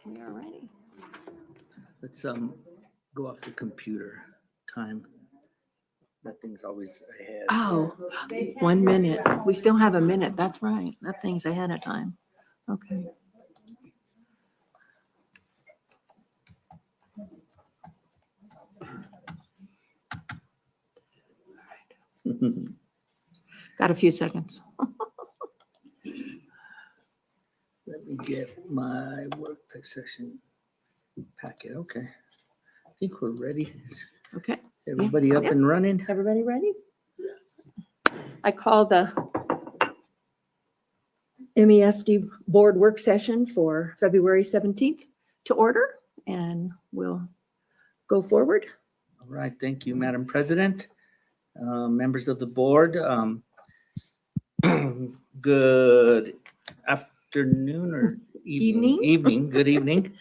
We are ready. Let's go off the computer time. That thing's always ahead. Oh, 1 minute. We still have a minute. That's right. That thing's ahead of time. Okay. Got a few seconds. Let me get my work session packet. Okay. I think we're ready. Okay. Everybody up Yep. and running? Everybody ready? Yes. I call the MESD board work session for February 17th to order, and we'll go forward. All right. Thank you, Madam President. Members of the board, good afternoon or evening. Evening. Good evening.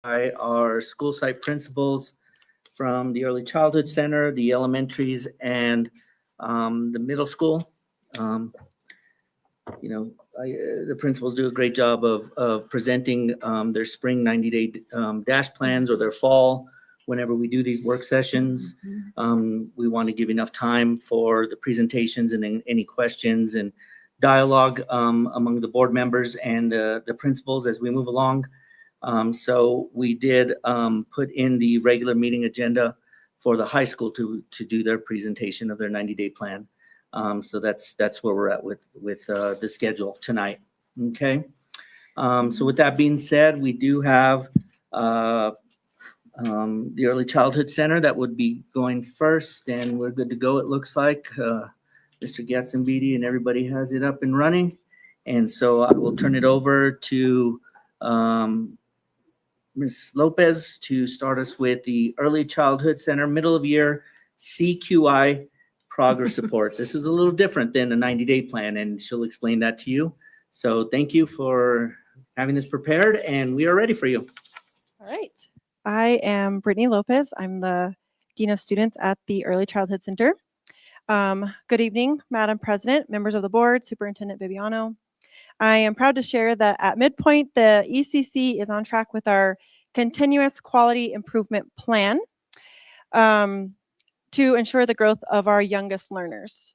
Our school site principals from the Early Childhood Center, the elementaries, and the middle school. The principals do a great job of presenting their spring 90-day dash plans or their fall. Whenever we do these work sessions, we want to give enough time for the presentations and then any questions and dialogue among the board members and the principals as we move along. So we did put in the regular meeting agenda for the high school to do their presentation of their 90-day plan. So that's where we're at with the schedule tonight. Okay. So with that being said, we do have the Early Childhood Center that would be going first, and we're good to go. It looks like Mr. Gatzenbeede and everybody has it up and running. And so I will turn it over to Ms. Lopez to start us with the Early Childhood Center middle of year CQI progress report. This is a little different than a 90-day plan, and she'll explain that to you. So thank you for having this prepared, and we are ready for you. All right. I am Brittany Lopez. I'm the Dean of Students at the Early Childhood Center. Good evening, Madam President, members of the board, Superintendent Bibiano. I am proud to share that at midpoint, the ECC is on track with our continuous quality improvement plan to ensure the growth of our youngest learners.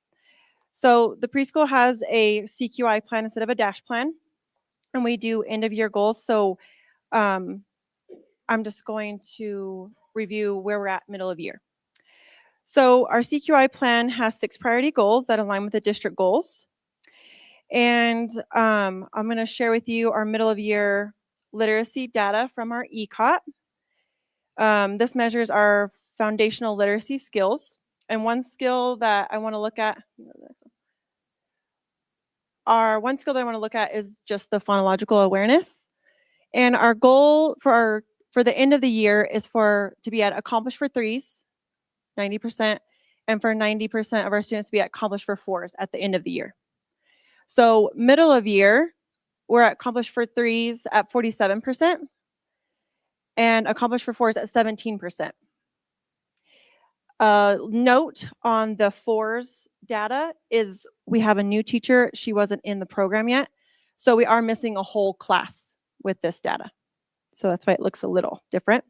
So the preschool has a CQI plan instead of a dash plan, and we do end of year goals. So I'm just going to review where we're at middle of year. So our CQI plan has 6 priority goals that align with the district goals. And I'm going to share with you our middle of year literacy data from our ECOT. This measures our foundational literacy skills. And one skill that I want to look at, is just the phonological awareness. And our goal for the end of the year is to be at accomplished for 3s, 90%, and for 90% of our students to be at accomplished for 4s at the end of the year. So middle of year, we're at accomplished for 3s at 47% and accomplished for 4s at 17%. Note on the 4s data is we have a new teacher. She wasn't in the program yet. So we are missing a whole class with this data. So that's why it looks a little different.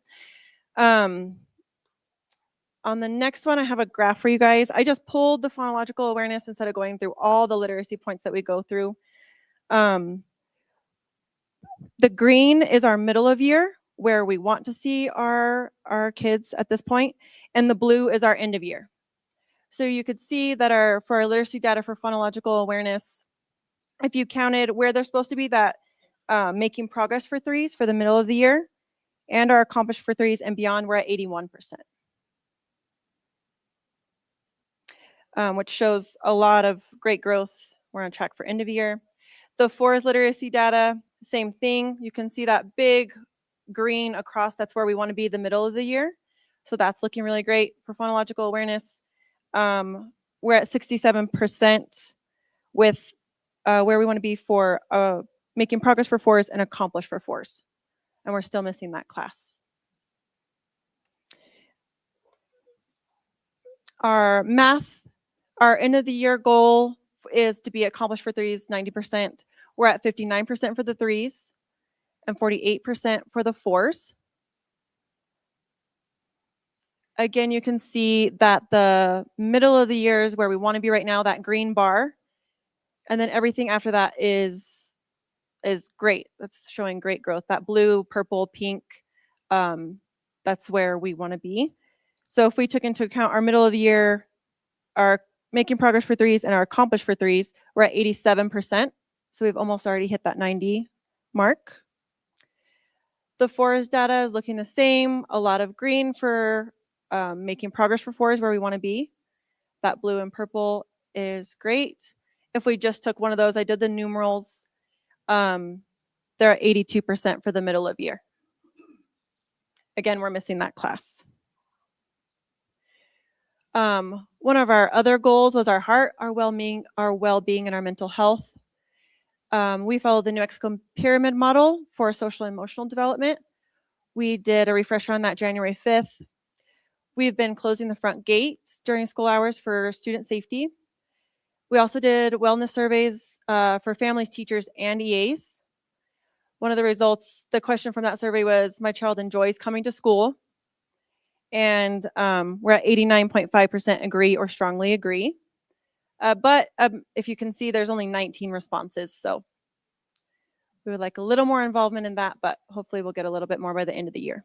On the next one, I have a graph for you guys. I just pulled the phonological awareness instead of going through all the literacy points that we go through. The green is our middle of year, where we want to see our kids at this point, and the blue is our end of year. So you could see that for our literacy data for phonological awareness, if you counted where they're supposed to be, that making progress for 3s for the middle of the year, and our accomplished for 3s and beyond, we're at 81%. Which shows a lot of great growth. We're on track for end of year. The 4s literacy data, same thing. You can see that big green across. That's where we want to be the middle of the year. So that's looking really great for phonological awareness. We're at 67% with where we want to be for making progress for 4s and accomplished for 4s. And we're still missing that class. Our math, our end of the year goal is to be accomplished for threes, 90%. We're at 59% for the threes and 48% for the fours. Again, you can see that the middle of the year is where we want to be right now, that green bar. And then everything after that is great. That's showing great growth. That blue, purple, pink, that's where we want to be. So if we took into account our middle of the year, our making progress for threes and our accomplished for threes, we're at 87%. So we've almost already hit that 90 mark. The fours data is looking the same. A lot of green for making progress for fours where we want to be. That blue and purple is great. If we just took one of those, I did the numerals. They're at 82% for the middle of year. Again, we're missing that class. One of our other goals was our heart, our well-being, and our mental health. We followed the New Mexico pyramid model for social and emotional development. We did a refresher on that January 5th. We've been closing the front gates during school hours for student safety. We also did wellness surveys for families, teachers, and EAs. One of the results, the question from that survey was, my child enjoys coming to school. And we're at 89.5% agree or strongly agree. But if you can see, there's only 19 responses. So we would like a little more involvement in that, but hopefully we'll get a little bit more by the end of the year.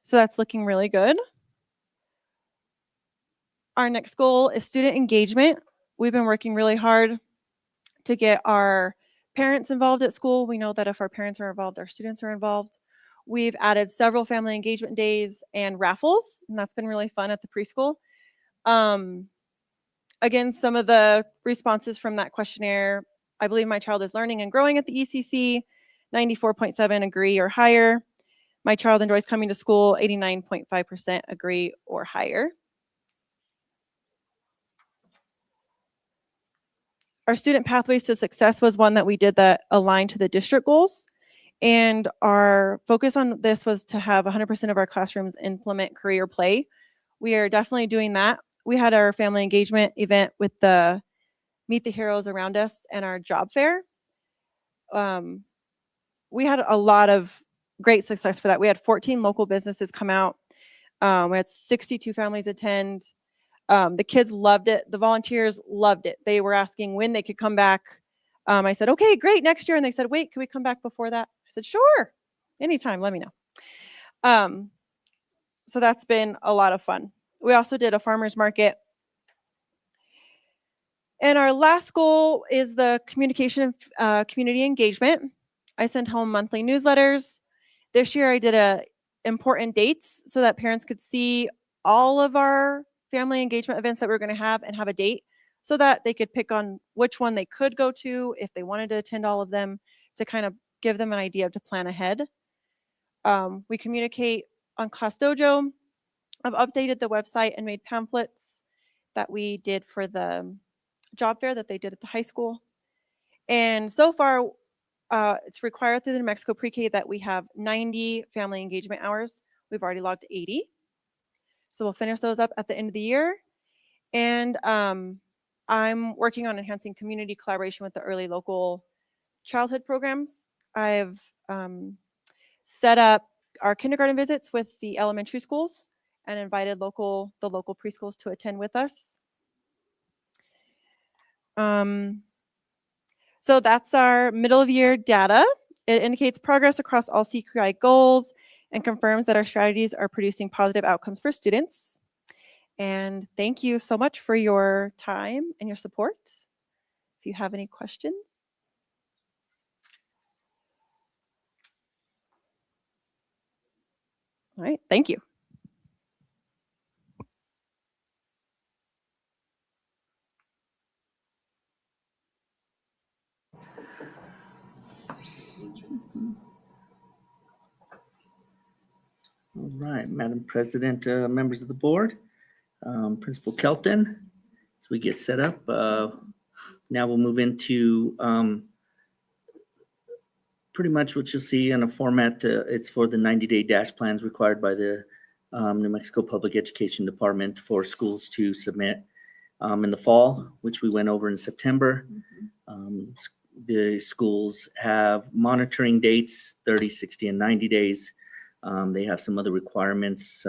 So that's looking really good. Our next goal is student engagement. We've been working really hard to get our parents involved at school. We know that if our parents are involved, our students are involved. We've added several family engagement days and raffles, and that's been really fun at the preschool. Again, some of the responses from that questionnaire, I believe my child is learning and growing at the ECC, 94.7 agree or higher. My child enjoys coming to school, 89.5% agree or higher. Our student pathways to success was one that we did that aligned to the district goals. And our focus on this was to have 100% of our classrooms implement career play. We are definitely doing that. We had our family engagement event with the Meet the Heroes Around Us and our job fair. We had a lot of great success for that. We had 14 local businesses come out. We had 62 families attend. The kids loved it. The volunteers loved it. They were asking when they could come back. I said, okay, great, next year. And they said, wait, can we come back before that? I said, sure, anytime, let me know. So that's been a lot of fun. We also did a farmer's market. And our last goal is the communication of community engagement. I sent home monthly newsletters. This year I did important dates so that parents could see all of our family engagement events that we're going to have and have a date so that they could pick on which one they could go to if they wanted to attend all of them, to kind of give them an idea to plan ahead. We communicate on Class Dojo. I've updated the website and made pamphlets that we did for the job fair that they did at the high school. And so far, it's required through the New Mexico Pre-K that we have 90 family engagement hours. We've already logged 80. So we'll finish those up at the end of the year. And I'm working on enhancing community collaboration with the early local childhood programs. I've set up our kindergarten visits with the elementary schools and invited the local preschools to attend with us. So that's our middle of year data. It indicates progress across all CQI goals and confirms that our strategies are producing positive outcomes for students. And thank you so much for your time and your support. If you have any questions. All right, thank you. All right, Madam President, members of the board, Principal Kelton, as we get set up, now we'll move into pretty much what you'll see in a format. It's for the 90-day dash plans required by the New Mexico Public Education Department for schools to submit. in the fall, which we went over in September. The schools have monitoring dates, 30, 60, and 90 days. They have some other requirements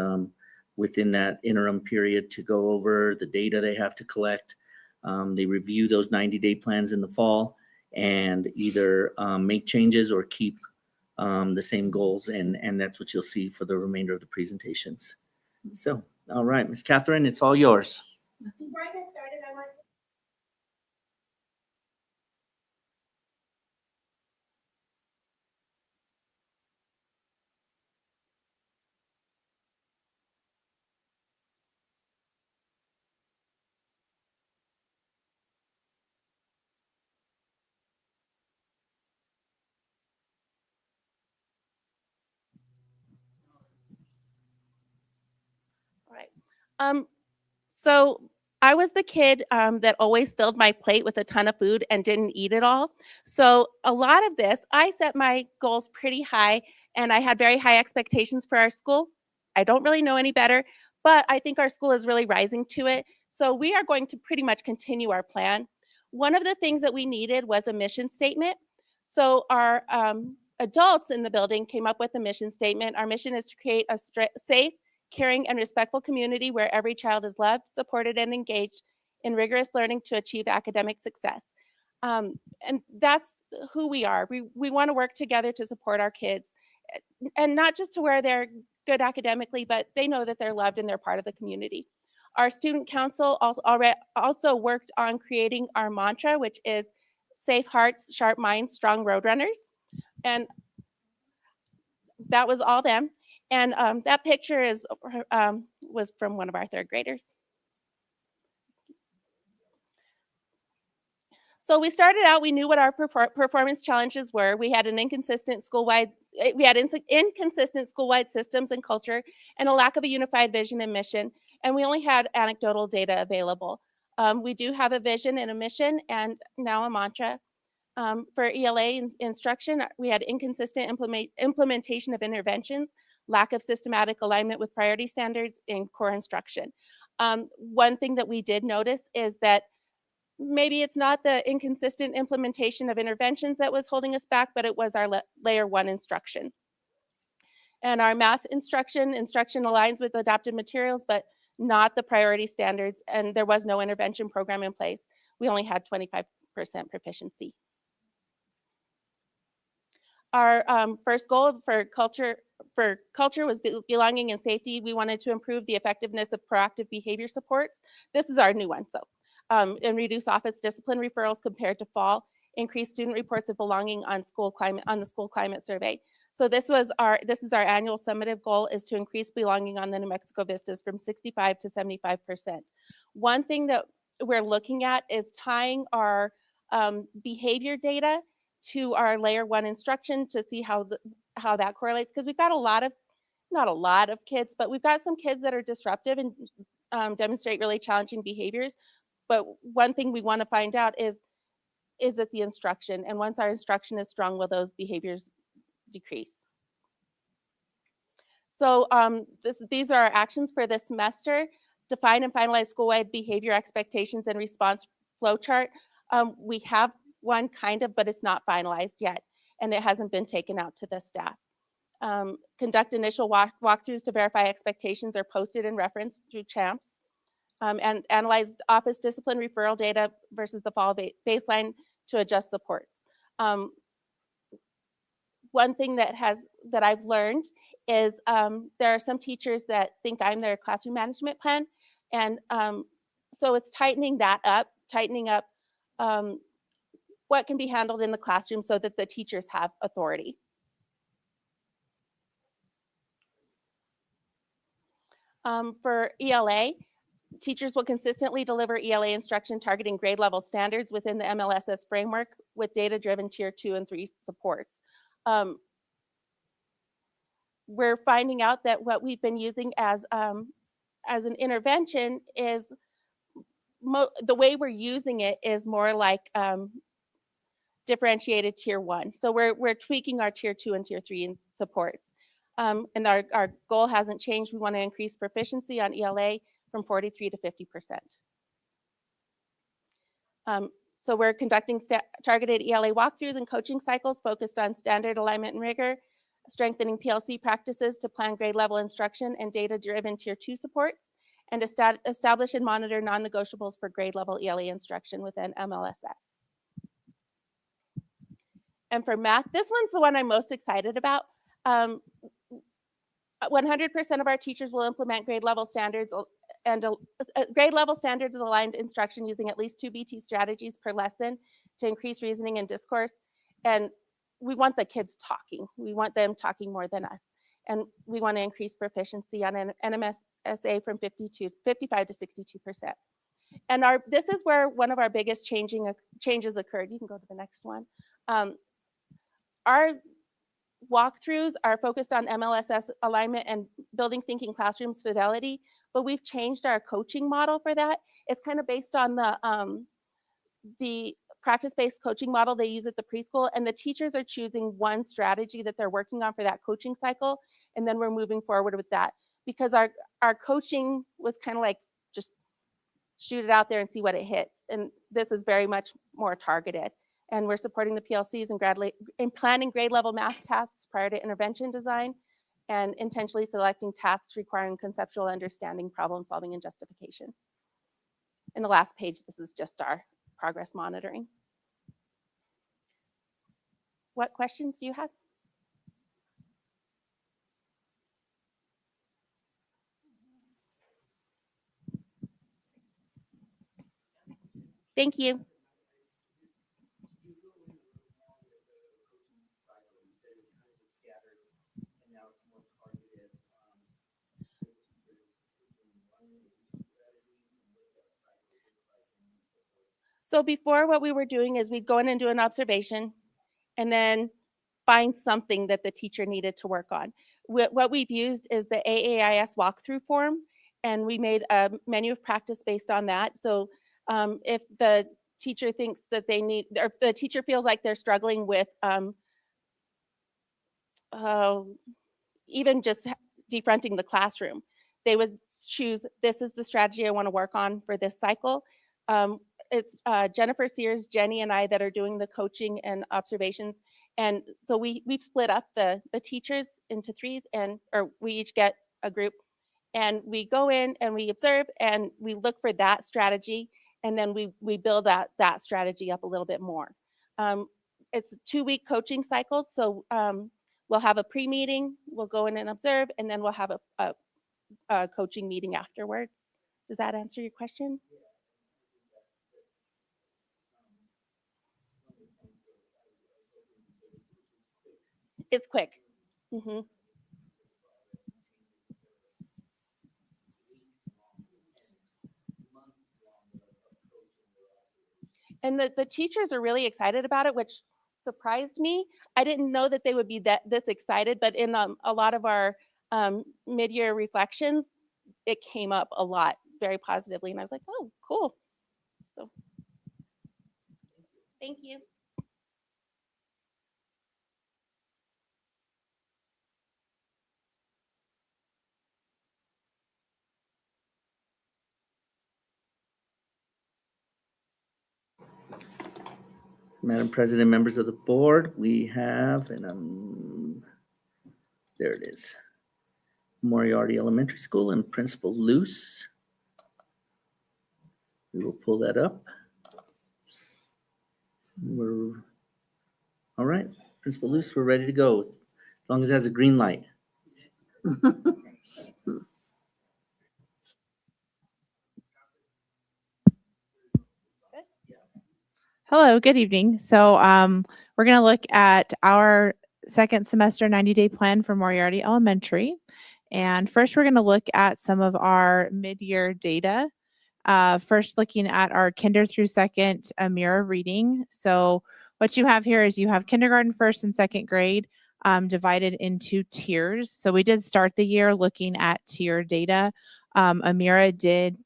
within that interim period to go over the data they have to collect. They review those 90-day plans in the fall and either make changes or keep the same goals. And that's what you'll see for the remainder of the presentations. So, all right, Ms. Catherine, it's all yours. Before I get started, I want to All right. So I was the kid that always filled my plate with a ton of food and didn't eat it all. So a lot of this, I set my goals pretty high and I had very high expectations for our school. I don't really know any better, but I think our school is really rising to it. So we are going to pretty much continue our plan. One of the things that we needed was a mission statement. So our adults in the building came up with a mission statement. Our mission is to create a safe, caring, and respectful community where every child is loved, supported, and engaged in rigorous learning to achieve academic success. And that's who we are. We want to work together to support our kids, and not just to where they're good academically, but they know that they're loved and they're part of the community. Our student council also worked on creating our mantra, which is safe hearts, sharp minds, strong road runners. And that was all them. And that picture was from one of our third graders. So we started out, we knew what our performance challenges were. We had inconsistent school-wide systems and culture and a lack of a unified vision and mission. And we only had anecdotal data available. We do have a vision and a mission and now a mantra. For ELA instruction, we had inconsistent implementation of interventions, lack of systematic alignment with priority standards in core instruction. One thing that we did notice is that maybe it's not the inconsistent implementation of interventions that was holding us back, but it was our layer 1 instruction. And our math instruction aligns with adapted materials, but not the priority standards, and there was no intervention program in place. We only had 25% proficiency. Our first goal for culture was belonging and safety. We wanted to improve the effectiveness of proactive behavior supports. This is our new one. So, and reduce office discipline referrals compared to fall. Increase student reports of belonging on the school climate survey. So this is our annual summative goal, is to increase belonging on the New Mexico Vistas from 65 to 75%. One thing that we're looking at is tying our behavior data to our layer 1 instruction to see how that correlates, because we've got not a lot of kids, but we've got some kids that are disruptive and demonstrate really challenging behaviors. But one thing we want to find out is it the instruction? And once our instruction is strong, will those behaviors decrease? So these are our actions for this semester. Define and finalize school-wide behavior expectations and response flow chart. We have one kind of, but it's not finalized yet, and it hasn't been taken out to the staff. Conduct initial walkthroughs to verify expectations are posted and referenced through CHAMPS. And analyze office discipline referral data versus the fall baseline to adjust supports. One thing that I've learned is there are some teachers that think I'm their classroom management plan, and so it's tightening up what can be handled in the classroom so that the teachers have authority. For ELA, teachers will consistently deliver ELA instruction targeting grade level standards within the MLSS framework with data-driven tier 2 and 3 supports. We're finding out that what we've been using as an intervention is the way we're using it is more like differentiated tier 1. So we're tweaking our tier 2 and tier 3 supports. And our goal hasn't changed. We want to increase proficiency on ELA from 43 to 50%. So we're conducting targeted ELA walkthroughs and coaching cycles focused on standard alignment and rigor, strengthening PLC practices to plan grade level instruction and data-driven tier 2 supports, and establish and monitor non-negotiables for grade level ELA instruction within MLSS. And for math, this one's the one I'm most excited about. 100% of our teachers will implement grade level standards and grade level standards aligned instruction using at least 2 BT strategies per lesson to increase reasoning and discourse. And we want the kids talking. We want them talking more than us. And we want to increase proficiency on an NMSA from 55 to 62%. And this is where one of our biggest changes occurred. You can go to the next one. Our walkthroughs are focused on MLSS alignment and building thinking classrooms fidelity, but we've changed our coaching model for that. It's kind of based on the practice-based coaching model they use at the preschool, and the teachers are choosing one strategy that they're working on for that coaching cycle, and then we're moving forward with that. Because our coaching was kind of like just shoot it out there and see what it hits, and this is very much more targeted. And we're supporting the PLCs and planning grade level math tasks prior to intervention design, and intentionally selecting tasks requiring conceptual understanding, problem solving, and justification. In the last page, this is just our progress monitoring. What questions do you have? Thank you. So before, what we were doing is we'd go in and do an observation and then find something that the teacher needed to work on. What we've used is the AAIS walkthrough form, and we made a menu of practice based on that. So if the teacher thinks that they need, or the teacher feels like they're struggling with even just defronting the classroom, they would choose, this is the strategy I want to work on for this cycle. It's Jennifer Sears, Jenny, and I that are doing the coaching and observations. And so we've split up the teachers into threes, or we each get a group. And we go in and we observe and we look for that strategy. And then we build that strategy up a little bit more. It's 2-week coaching cycles. So we'll have a pre-meeting, we'll go in and observe, and then we'll have a coaching meeting afterwards. Does that answer your question? It's quick. Mm-hmm. And the teachers are really excited about it, which surprised me. I didn't know that they would be this excited, but in a lot of our mid-year reflections, it came up a lot very positively. And I was like, oh, cool. So thank you. Madam President, members of the board, we have, and there it is, Moriarty Elementary School and Principal Luce. We will pull that up. All right, Principal Luce, we're ready to go, as long as it has a green light. Hello, good evening. So we're going to look at our second semester 90-day plan for Moriarty Elementary. And first, we're going to look at some of our mid-year data. First, looking at our kinder through second Amira reading. So what you have here is you have kindergarten, first and second grade divided into tiers. So we did start the year looking at tier data. Amira did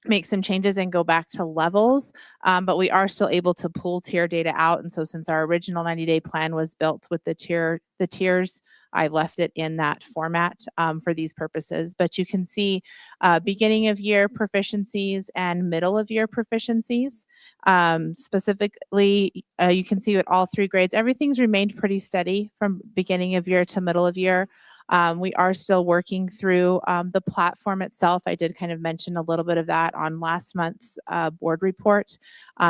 make some changes and go back to levels, but we are still able to pull tier data out. And so since our original 90-day plan was built with the tiers, I left it in that format for these purposes. But you can see beginning of year proficiencies and middle of year proficiencies. Specifically, you can see with all 3 grades, everything's remained pretty steady from beginning of year to middle of year. We are still working through the platform itself. I did kind of mention a little bit of that on last month's board report,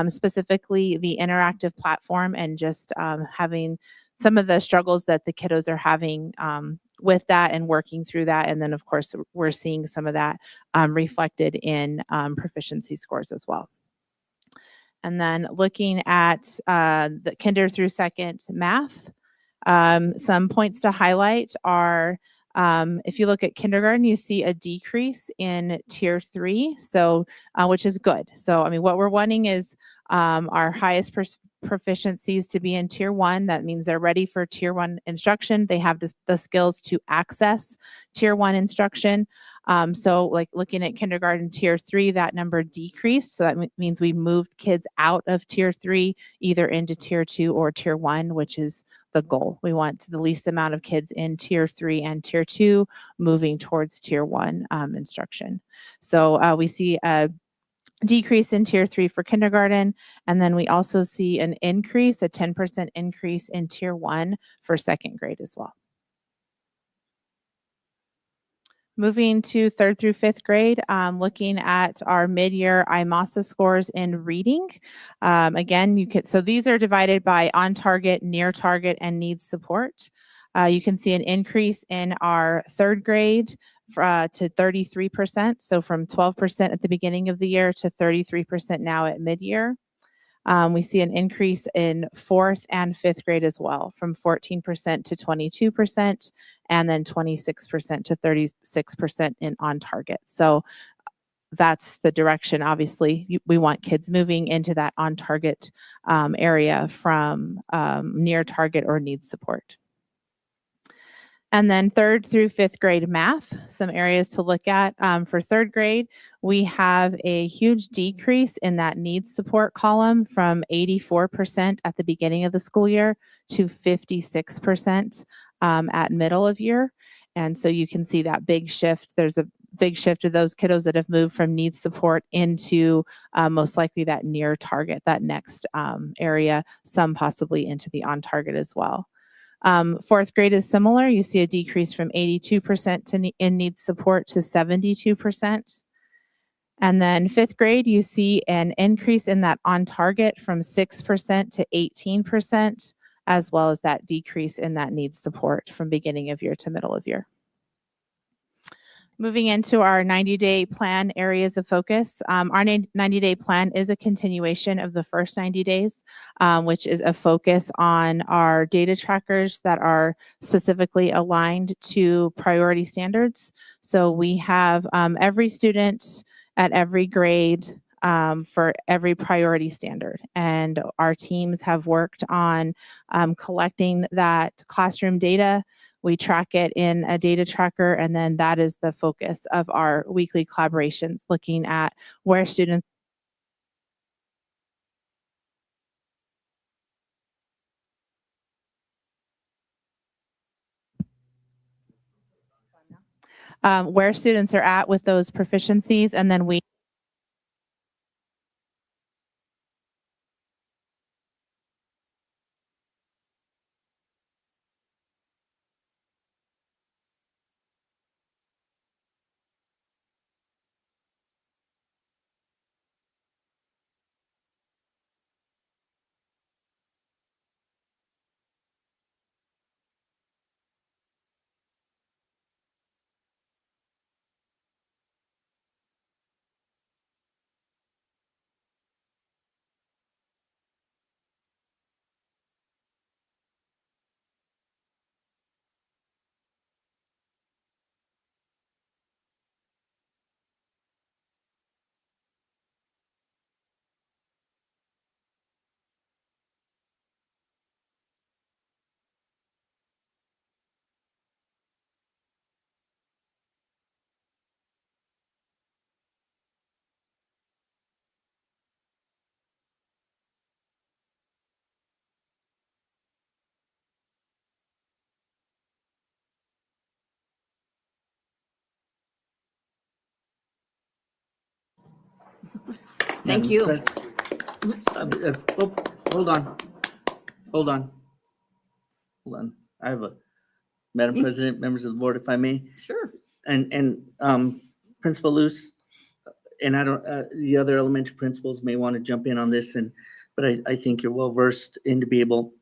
specifically the interactive platform and just having some of the struggles that the kiddos are having with that and working through that. And then, of course, we're seeing some of that reflected in proficiency scores as well. And then looking at the kinder through second math, some points to highlight are if you look at kindergarten, you see a decrease in tier 3, so which is good. So, I mean, what we're wanting is our highest proficiencies to be in tier 1. That means they're ready for tier 1 instruction. They have the skills to access tier 1 instruction. So like looking at kindergarten tier 3, that number decreased. So that means we moved kids out of tier 3, either into tier 2 or tier 1, which is the goal. We want the least amount of kids in tier 3 and tier 2 moving towards tier 1 instruction. So we see a decrease in tier 3 for kindergarten, and then we also see an increase, a 10% increase in tier 1 for second grade as well. Moving to 3rd through 5th grade, looking at our mid-year IMASA scores in reading. Again, so these are divided by on target, near target, and needs support. You can see an increase in our 3rd grade to 33%. So from 12% at the beginning of the year to 33% now at mid-year. We see an increase in 4th and 5th grade as well, from 14% to 22%, and then 26% to 36% in on target. So that's the direction. Obviously, we want kids moving into that on target area from near target or needs support. And then 3rd through 5th grade math, some areas to look at. For 3rd grade, we have a huge decrease in that needs support column from 84% at the beginning of the school year to 56% at middle of year. And so you can see that big shift. There's a big shift of those kiddos that have moved from needs support into most likely that near target, that next area, some possibly into the on target as well. 4th grade is similar. You see a decrease from 82% in needs support to 72%. And then 5th grade, you see an increase in that on target from 6% to 18%, as well as that decrease in that needs support from beginning of year to middle of year. Moving into our 90-day plan areas of focus. Our 90-day plan is a continuation of the first 90 days, which is a focus on our data trackers that are specifically aligned to priority standards. So we have every student at every grade for every priority standard. And our teams have worked on collecting that classroom data. We track it in a data tracker, and then that is the focus of our weekly collaborations, looking at where students are at with those proficiencies, and then we Thank Madam you. Pres- Oops, sorry. Hold on. Hold on. Hold on. I have a, Madam President, members of the board, if I may, Sure. and Principal Luce, and I don't, the other elementary principals may want to jump in on this, but I think you're well versed in to be able,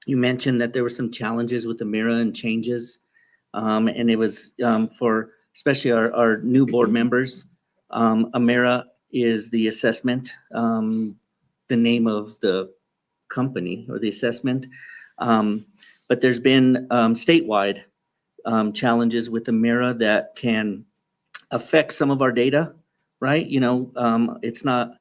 you mentioned that there were some challenges with the MIRA and changes. And it was for especially our new board members. Amira is the assessment, the name of the company or the assessment. But there's been statewide challenges with Amira that can affect some of our data, right? You know, it's not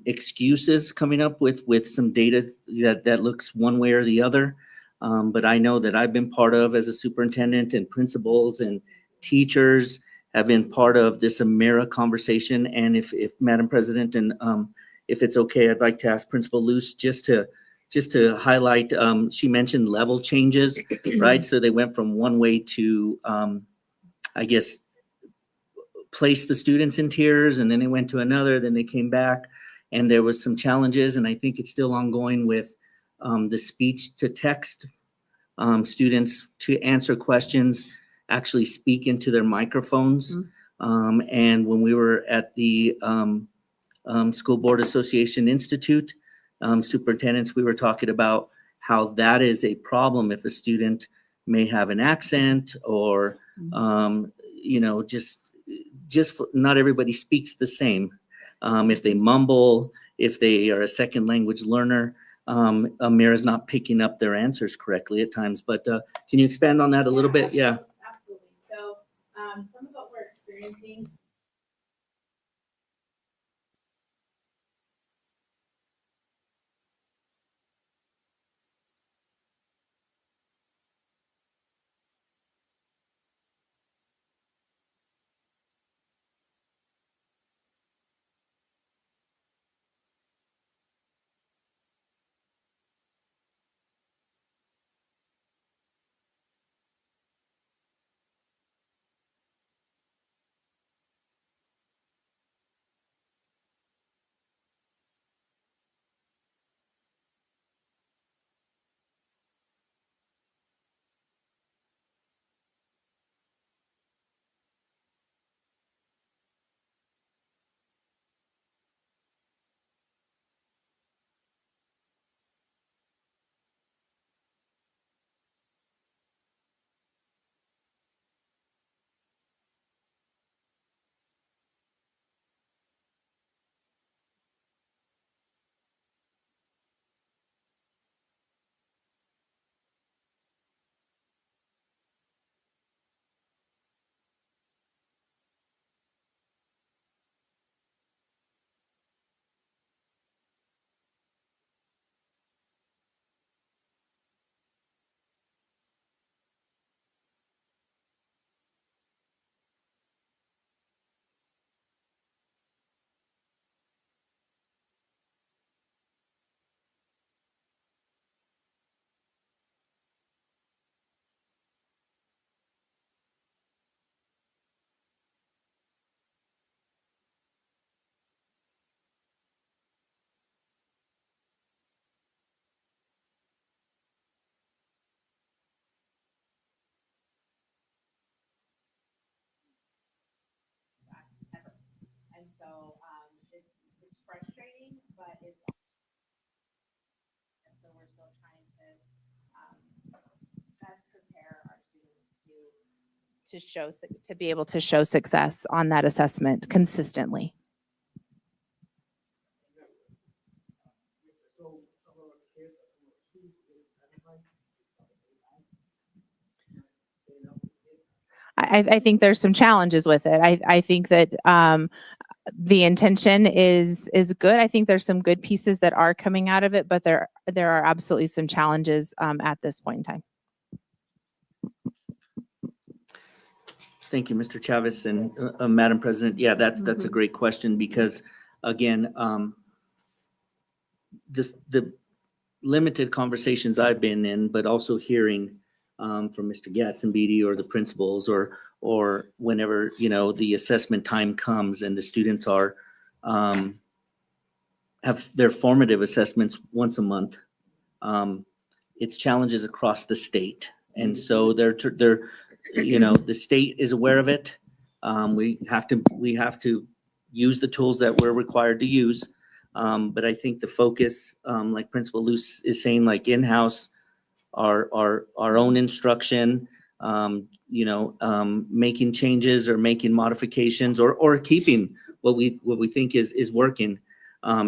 excuses coming up with some data that looks one way or the other. But I know that I've been part of as a superintendent, and principals and teachers have been part of this Amira conversation. And if Madam President, and if it's okay, I'd like to ask Principal Luce just to highlight, she mentioned level changes, right? So they went from one way to, I guess, place the students in tiers, and then they went to another, then they came back, and there was some challenges, and I think it's still ongoing with the speech to text, students to answer questions, actually speak into their microphones. And when we were at the School Board Association Institute, superintendents, we were talking about how that is a problem if a student may have an accent or, you know, just not everybody speaks the same. If they mumble, if they are a second language learner, Amira's not picking up their answers correctly at times. But can you expand on that a little bit? Yeah. Absolutely. So some of what we're experiencing. And so it's frustrating, but it's and so we're still trying to best prepare our students to be able to show success on that assessment consistently. I think there's some challenges with it. I think that the intention is good. I think there's some good pieces that are coming out of it, but there are absolutely some challenges at this point in time. Thank you, Mr. Chavez and Madam President. Yeah, that's a great question because, again, the limited conversations I've been in, but also hearing from Mr. Gatzenbeede or the principals or whenever, you know, the assessment time comes and the students are have their formative assessments once a month. It's challenges across the state. And so they're, the state is aware of it. We have to use the tools that we're required to use. But I think the focus, like Principal Luce is saying, like in-house, our own instruction, making changes or making modifications or keeping what we think is working,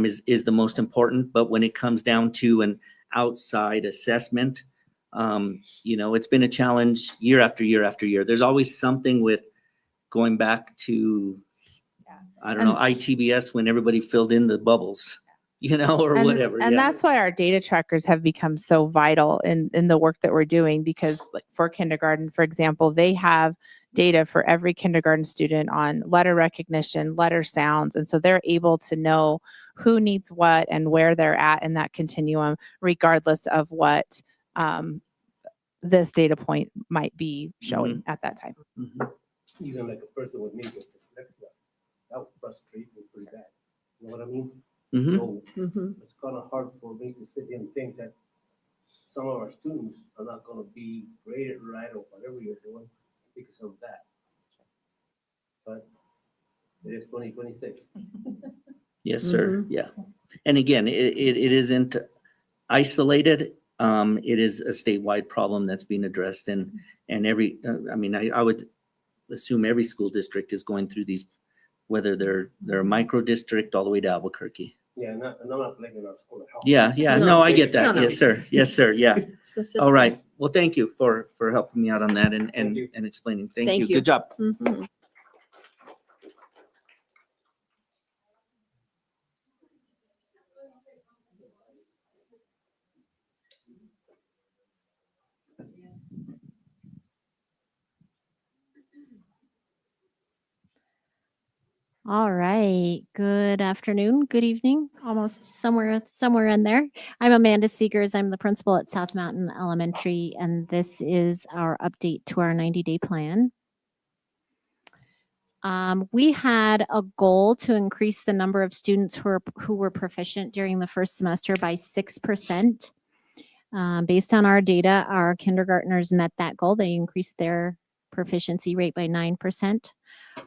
is the most important. But when it comes down to an outside assessment, it's been a challenge year after year after year. There's always something with going back to, I don't know, ITBS when everybody filled in the bubbles, or whatever. And yeah. that's why our data trackers have become so vital in the work that we're doing, because like for kindergarten, for example, they have data for every kindergarten student on letter recognition, letter sounds. And so they're able to know who needs what and where they're at in that continuum, regardless of what this data point might be showing at that time. Mhm. Even like a person with me with dyslexia, that would frustrate me pretty bad. You know what I mean? Mhm. So Mhm. it's kind of hard for me to sit here and think that some of our students are not going to be graded right or whatever you're doing because of that. But it is 2026. Yes, sir. Mhm. Yeah. And again, it isn't isolated. It is a statewide problem that's being addressed, and I would assume every school district is going through these, whether they're a micro district all the way to Albuquerque. Yeah, and I'm not blaming our school at all. Yeah. No. No, I get that. No. Yes, sir. Yes, sir. Yeah. It's the system. All right. Well, thank you for helping me out on that and Thank you. explaining. Thank Thank you. you. Good job. Mhm. All right. Good afternoon, good evening, almost somewhere in there. I'm Amanda Seegers. I'm the principal at South Mountain Elementary, and this is our update to our 90-day plan. We had a goal to increase the number of students who were proficient during the first semester by 6%. Based on our data, our kindergartners met that goal. They increased their proficiency rate by 9%.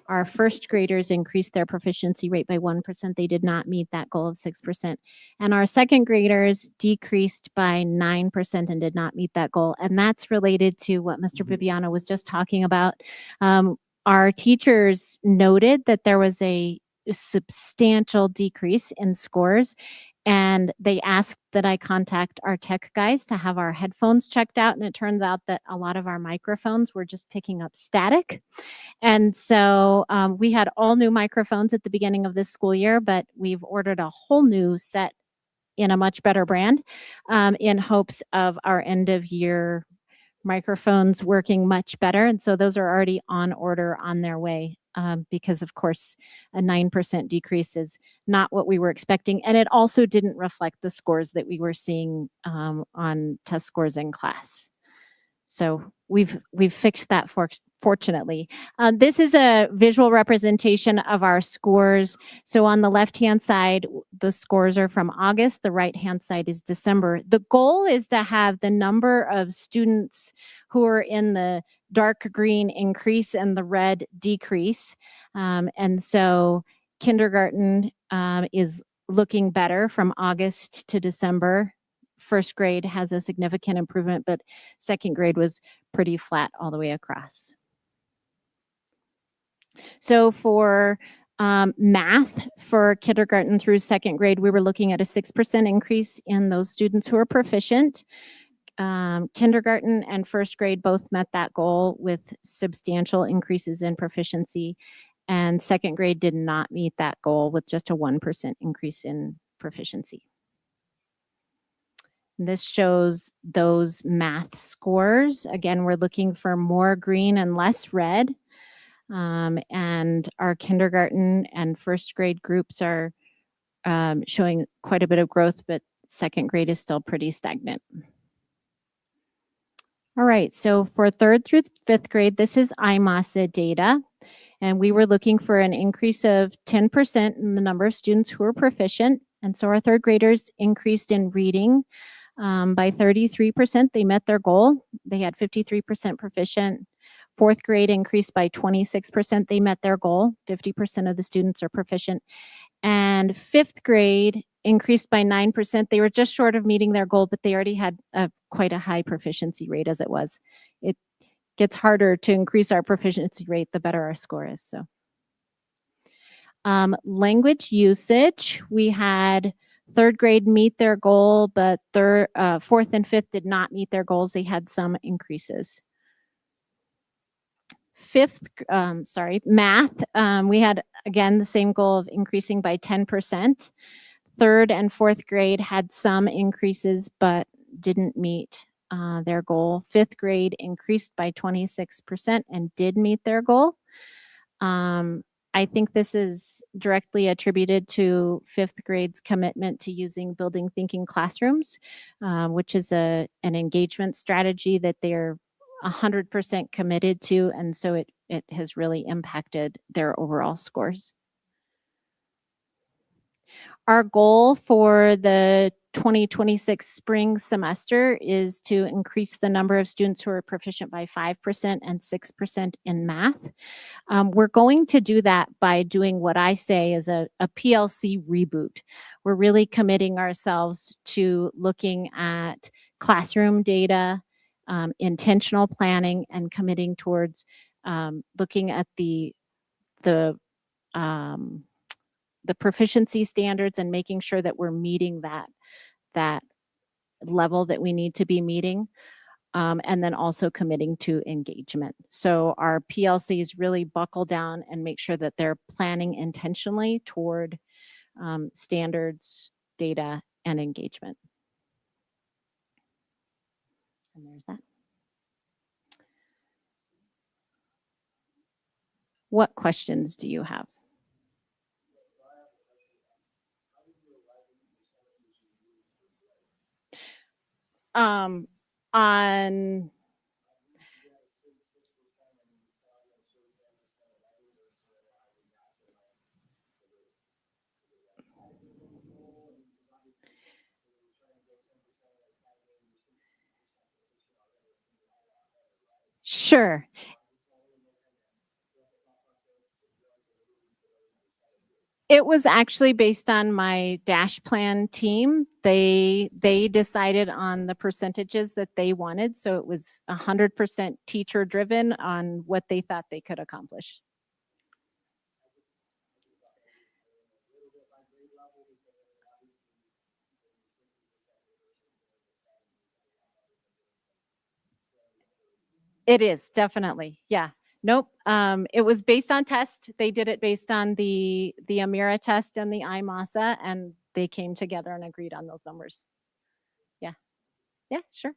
Our first graders increased their proficiency rate by 1%. They did not meet that goal of 6%. And our second graders decreased by 9% and did not meet that goal. And that's related to what Mr. Bibiano was just talking about. Our teachers noted that there was a substantial decrease in scores, and they asked that I contact our tech guys to have our headphones checked out. And it turns out that a lot of our microphones were just picking up static. And so we had all new microphones at the beginning of this school year, but we've ordered a whole new set in a much better brand in hopes of our end of year microphones working much better. And so those are already on order, on their way, because of course a 9% decrease is not what we were expecting. And it also didn't reflect the scores that we were seeing on test scores in class. So we've fixed that fortunately. This is a visual representation of our scores. So on the left-hand side, the scores are from August. The right-hand side is December. The goal is to have the number of students who are in the dark green increase and the red decrease. And so kindergarten is looking better from August to December. First grade has a significant improvement, but second grade was pretty flat all the way across. So for math for kindergarten through second grade, we were looking at a 6% increase in those students who are proficient. Kindergarten and first grade both met that goal with substantial increases in proficiency, and second grade did not meet that goal with just a 1% increase in proficiency. This shows those math scores. Again, we're looking for more green and less red. And our kindergarten and first grade groups are showing quite a bit of growth, but second grade is still pretty stagnant. All right, so for third through fifth grade, this is IMASA data. And we were looking for an increase of 10% in the number of students who were proficient. And so our third graders increased in reading by 33%. They met their goal. They had 53% proficient. Fourth grade increased by 26%. They met their goal. 50% of the students are proficient. And fifth grade increased by 9%. They were just short of meeting their goal, but they already had quite a high proficiency rate as it was. It gets harder to increase our proficiency rate the better our score is. So, language usage, we had third grade meet their goal, but fourth and fifth did not meet their goals. They had some increases. Math, we had, again, the same goal of increasing by 10%. Third and fourth grade had some increases, but didn't meet their goal. Fifth grade increased by 26% and did meet their goal. I think this is directly attributed to fifth grade's commitment to using building thinking classrooms, which is an engagement strategy that they're 100% committed to, and so it has really impacted their overall scores. Our goal for the 2026 spring semester is to increase the number of students who are proficient by 5% and 6% in math. We're going to do that by doing what I say is a PLC reboot. We're really committing ourselves to looking at classroom data, intentional planning, and committing towards looking at the proficiency standards and making sure that we're meeting that level that we need to be meeting, and then also committing to engagement. So our PLCs really buckle down and make sure that they're planning intentionally toward standards, data, and engagement. And there's that. What questions do you have? On Sure. It was actually based on my dash plan team. They decided on the percentages that they wanted, so it was 100% teacher driven on what they thought they could accomplish. It is, definitely. Yeah. Nope. It was based on test. They did it based on the Amira test and the IMASA, and they came together and agreed on those numbers. Yeah. Yeah, sure.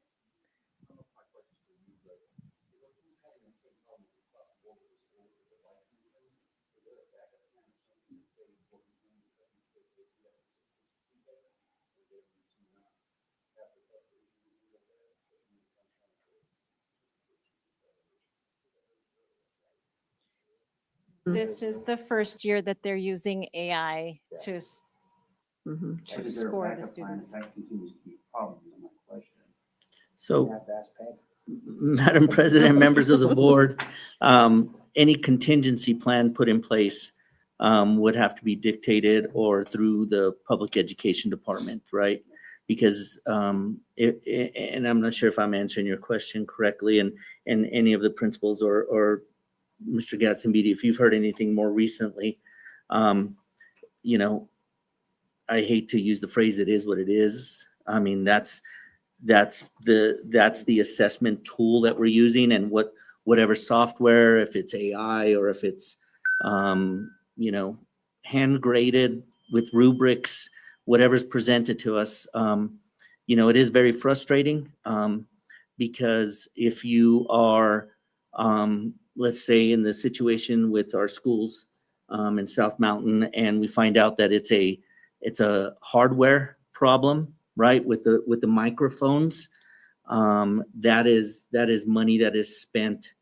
This is the first year that they're using AI to Mhm. to score the students. That continues to be a problem, is my question. So, You have to ask Peg. Madam President, members of the board, any contingency plan put in place would have to be dictated or through the public education department, right? Because, and I'm not sure if I'm answering your question correctly, and any of the principals or Mr. Gatzenbeede, if you've heard anything more recently, you know, I hate to use the phrase "it is what it is." I mean, that's the assessment tool that we're using, and whatever software, if it's AI or if it's you know, hand graded with rubrics, whatever's presented to us, you know, it is very frustrating because if you are let's say in the situation with our schools in South Mountain, and we find out that it's a hardware problem, right? With the microphones, that is money that is spent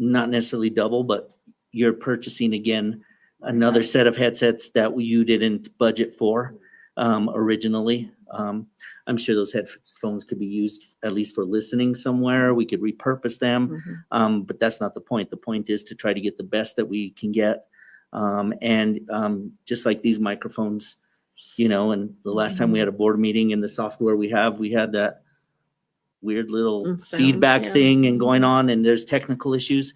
not necessarily double, but you're purchasing again another set of headsets that you didn't budget for originally. I'm sure those headphones could be used at least for listening somewhere. We could repurpose them, but that's not the point. The point is to try to get the best that we can get. Just like these microphones, and the last time we had a board meeting in the software we had that weird little Sounds, feedback yeah. thing and going on, and there's technical issues.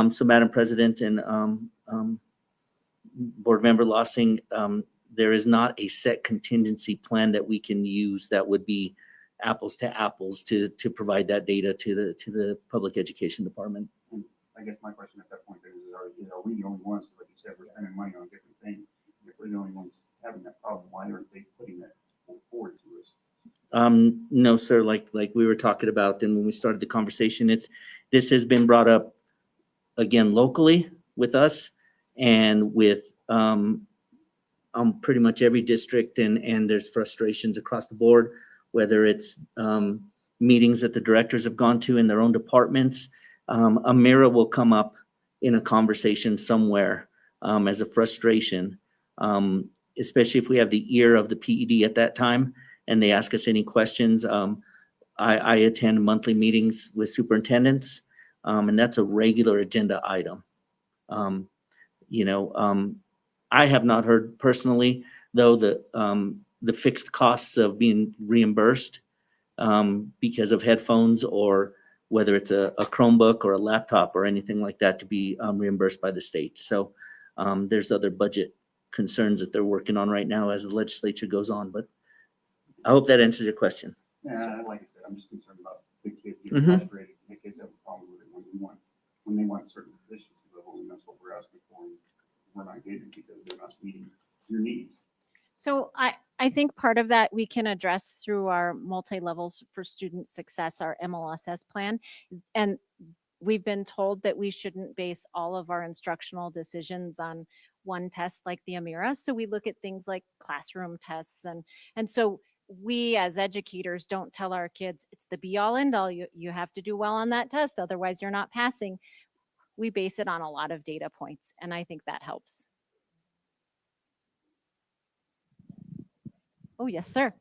So Madam President and Board Member Lossing, there is not a set contingency plan that we can use that would be apples to apples to provide that data to the Public Education Department. I guess my question at that point is are we the only ones, like you said, we're spending money on different things? If we're the only ones having that problem, why aren't they putting that forward to us? No, sir, like we were talking about, and when we started the conversation, this has been brought up again locally with us and with pretty much every district, and there's frustrations across the board, whether it's meetings that the directors have gone to in their own departments. A mirror will come up in a conversation somewhere as a frustration, especially if we have the ear of the PED at that time and they ask us any questions. I attend monthly meetings with superintendents, and that's a regular agenda item. I have not heard personally, though, the fixed costs of being reimbursed because of headphones, or whether it's a Chromebook or a laptop or anything like that, to be reimbursed by the state. So there's other budget concerns that they're working on right now as the legislature goes on. But I hope that answers your question. Yeah, like I said, I'm just concerned about the kids getting frustrated. The kids have a problem with it when they want certain efficiency level, and that's what we're asking for. And we're not getting it because they're not meeting your needs. So I think part of that we can address through our multi-levels for student success, our MLSS plan. And we've been told that we shouldn't base all of our instructional decisions on one test like the Amira. So we look at things like classroom tests. And so we as educators don't tell our kids it's the be all end all. You have to do well on that test, otherwise you're not passing. We base it on a lot of data points, and I think that helps. Oh, yes, sir.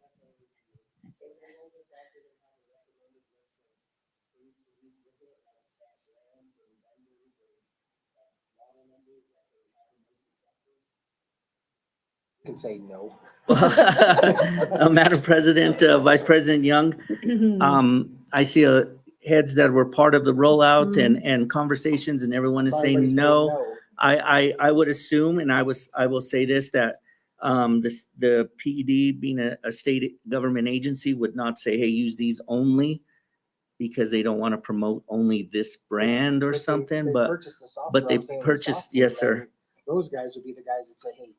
Can say no. Madam President, Vice President Young, I see heads that were part of the rollout and conversations, and everyone is saying no. I would assume, and I will say this, that the PED, being a state government agency, would not say, hey, use these only, because they don't want to promote only this brand or something. They But purchase the software. but they I'm saying the purchase, software, yes, sir. and those guys would be the guys that say, hey,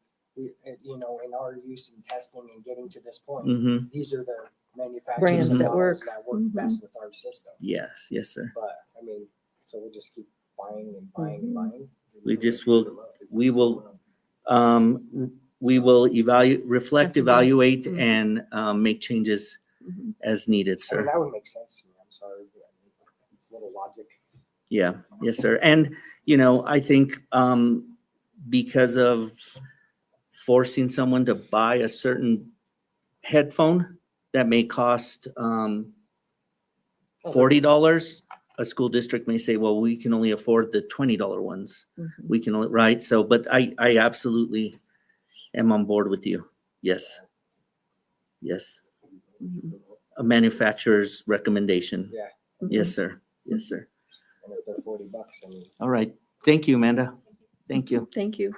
in our use in testing and getting to this point, these are the manufacturers Brands and that models work. that work best with our system. Yes, sir. But I mean, so we'll just keep buying and buying and buying. We will evaluate, and make changes as needed, I mean, sir. that would make sense to me. I'm sorry. It's a little logic. Yeah, yes, sir. And, I think because of forcing someone to buy a certain headphone that may cost $40, a school district may say, well, we can only afford the $20 ones. We can only, right? So, but I absolutely am on board with you. Yes. A manufacturer's recommendation. Yeah. Yes, sir. Yes, sir. And if they're $40, I mean. All right. Thank you, Amanda. Thank you. Thank you.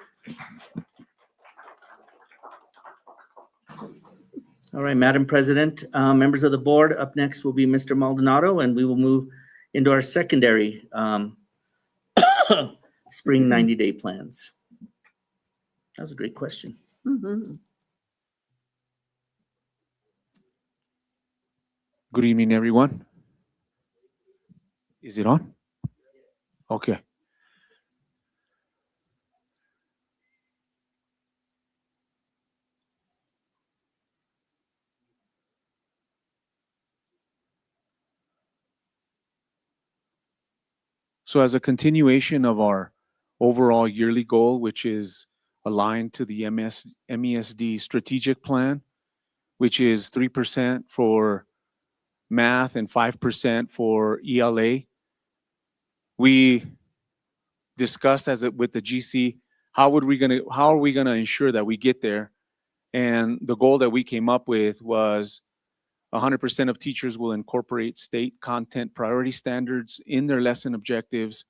All right, Madam President, members of the board, up next will be Mr. Maldonado, and we will move into our secondary spring 90-day plans. That was a great question. Good evening, everyone. Is it on? Okay. So as a continuation of our overall yearly goal, which is aligned to the MESD strategic plan, which is 3% for math and 5% for ELA, we discussed with the GC, how are we gonna ensure that we get there? And the goal that we came up with was 100% of teachers will incorporate state content priority standards in their lesson objectives.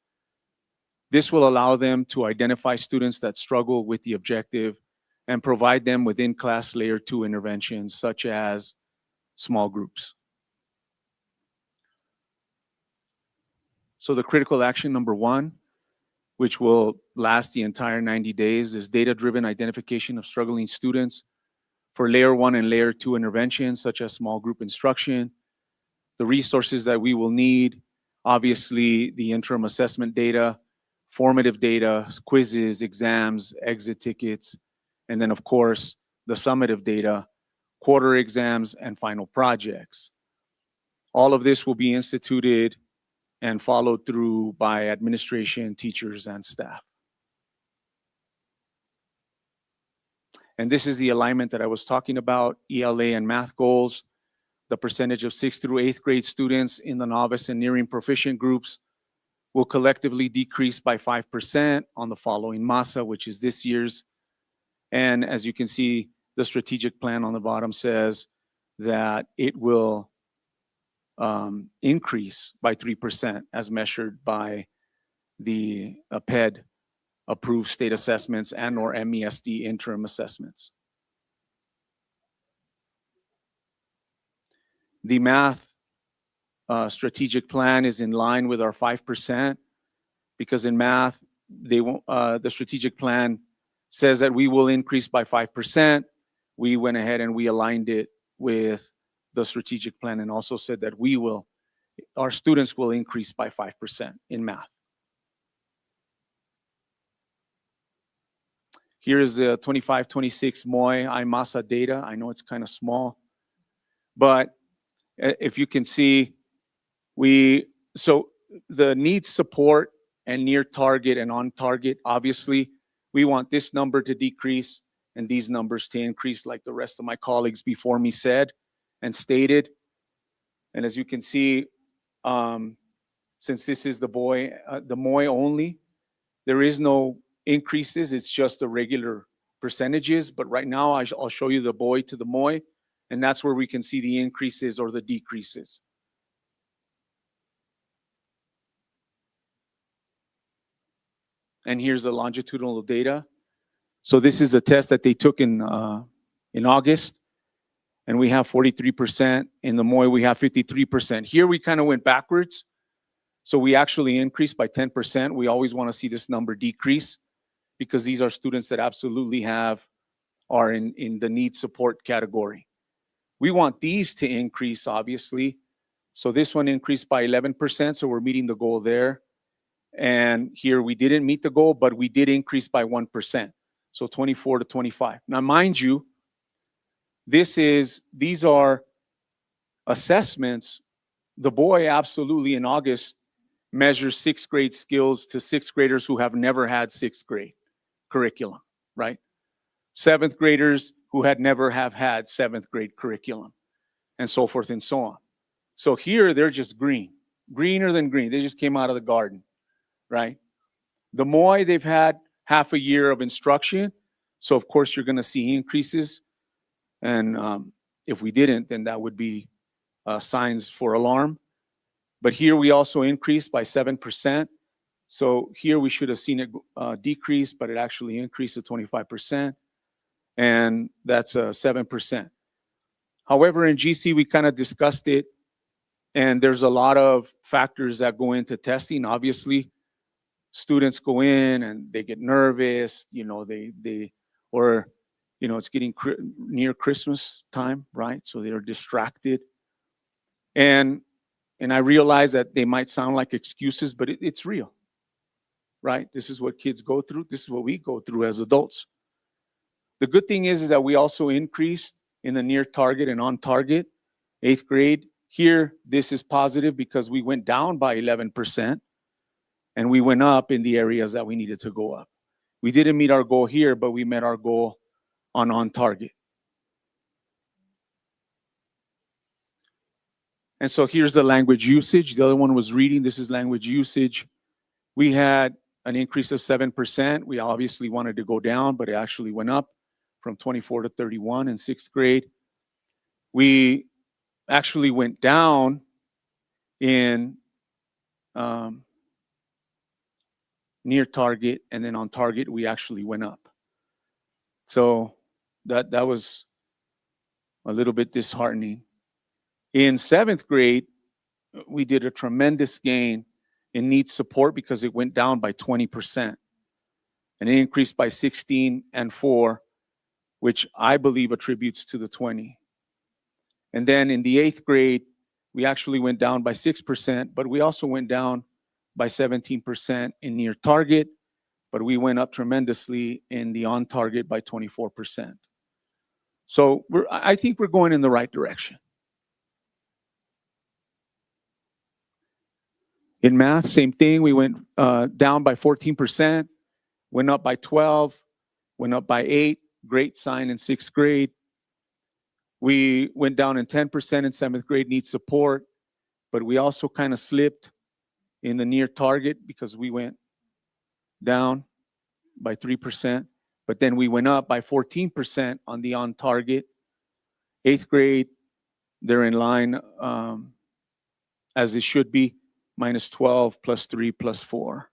This will allow them to identify students that struggle with the objective and provide them with in-class layer 2 interventions, such as small groups. So the critical action number 1, which will last the entire 90 days, is data-driven identification of struggling students for layer 1 and layer 2 interventions, such as small group instruction. The resources that we will need, obviously the interim assessment data, formative data, quizzes, exams, exit tickets, and then of course, the summative data, quarter exams, and final projects. All of this will be instituted and followed through by administration, teachers, and staff. And this is the alignment that I was talking about, ELA and math goals. The percentage of 6th through 8th grade students in the novice and nearing proficient groups will collectively decrease by 5% on the following MASA, which is this year's. And as you can see, the strategic plan on the bottom says that it will increase by 3% as measured by the PED approved state assessments and or MESD interim assessments. The math strategic plan is in line with our 5% because in math, the strategic plan says that we will increase by 5%. We went ahead and we aligned it with the strategic plan and also said that our students will increase by 5% in math. Here is the 25-26 MOI IMASA data. I know it's kind of small, but if you can see, so the needs support and near target and on target, obviously, we want this number to decrease and these numbers to increase like the rest of my colleagues before me said and stated. And as you can see, since this is the MOI only, there is no increases, it's just the regular percentages. But right now, I'll show you the BOI to the MOI, and that's where we can see the increases or the decreases. And here's the longitudinal data. So this is a test that they took in August, and we have 43%. In the MOI, we have 53%. Here we kind of went backwards. So we actually increased by 10%. We always want to see this number decrease because these are students that absolutely are in the need support category. We want these to increase, obviously. So this one increased by 11%, so we're meeting the goal there. And here we didn't meet the goal, but we did increase by 1%. So 24 to 25. Now, mind you, these are assessments. The BOI absolutely in August measures 6th grade skills to 6th graders who have never had 6th grade curriculum, right? 7th graders who had never have had 7th grade curriculum, and so forth and so on. So here they're just greener than green. They just came out of the garden, right? The MOI, they've had half a year of instruction. So of course you're gonna see increases. And if we didn't, then that would be signs for alarm. But here we also increased by 7%. So here we should have seen it decrease, but it actually increased to 25%. And that's 7%. However, in GC, we kind of discussed it. And there's a lot of factors that go into testing. Obviously, students go in and they get nervous, it's getting near Christmas time, right? So they're distracted. And I realize that they might sound like excuses, but it's real, right? This is what kids go through. This is what we go through as adults. The good thing is that we also increased in the near target and on target, 8th grade. Here, this is positive because we went down by 11%. and we went up in the areas that we needed to go up. We didn't meet our goal here, but we met our goal on target. And so here's the language usage. The other one was reading. This is language usage. We had an increase of 7%. We obviously wanted to go down, but it actually went up from 24 to 31 in 6th grade. We actually went down in near target, and then on target, we actually went up. So that was a little bit disheartening. In 7th grade, we did a tremendous gain in needs support because it went down by 20%. And it increased by 16 and 4, which I believe attributes to the 20. And then in the 8th grade, we actually went down by 6%, but we also went down by 17% in near target, but we went up tremendously in the on target by 24%. So I think we're going in the right direction. In math, same thing. We went down by 14%, went up by 12, went up by 8. Great sign in 6th grade. We went down in 10% in 7th grade, need support, but we also kind of slipped in the near target because we went down by 3%, but then we went up by 14% on the on target. 8th grade, they're in line as it should be, minus 12, plus 3, plus 4.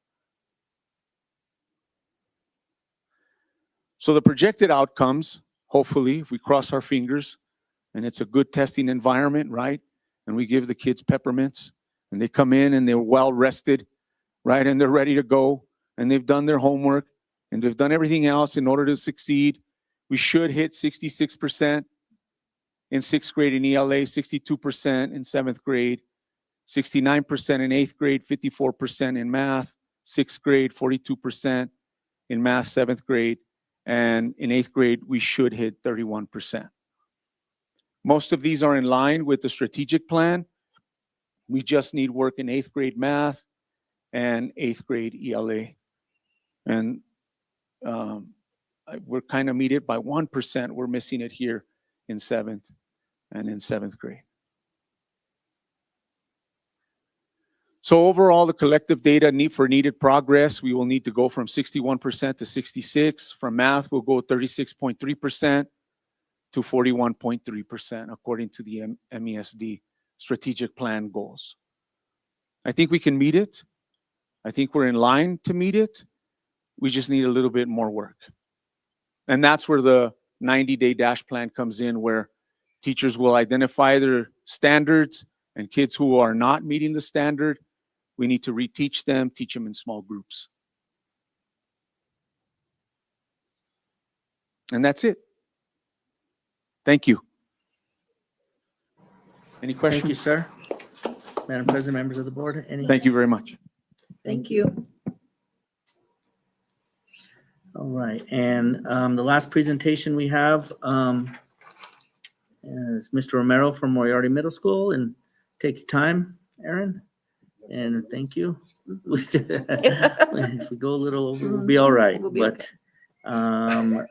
So the projected outcomes, hopefully, if we cross our fingers, and it's a good testing environment, right? And we give the kids peppermints, and they come in and they're well rested, right? And they're ready to go, and they've done their homework, and they've done everything else in order to succeed. We should hit 66% in 6th grade in ELA, 62% in 7th grade, 69% in 8th grade, 54% in math, 6th grade, 42% in math, 7th grade, and in 8th grade, we should hit 31%. Most of these are in line with the strategic plan. We just need work in 8th grade math and 8th grade ELA. And we're kind of meet it by 1%. We're missing it here in 7th and in 7th grade. So overall, the collective data for needed progress, we will need to go from 61% to 66%. From math, we'll go 36.3% to 41.3% according to the MESD strategic plan goals. I think we can meet it. I think we're in line to meet it. We just need a little bit more work. And that's where the 90-day dash plan comes in, where teachers will identify their standards, and kids who are not meeting the standard, we need to reteach them, teach them in small groups. And that's it. Thank you. Any questions? Thank you, sir. Madam President, members of the board, any? Thank you very much. Thank you. All right, and the last presentation we have is Mr. Romero from Moriarty Middle School, and take your time, Aaron, and thank you. If we go a little over, we'll be all right, We'll be but I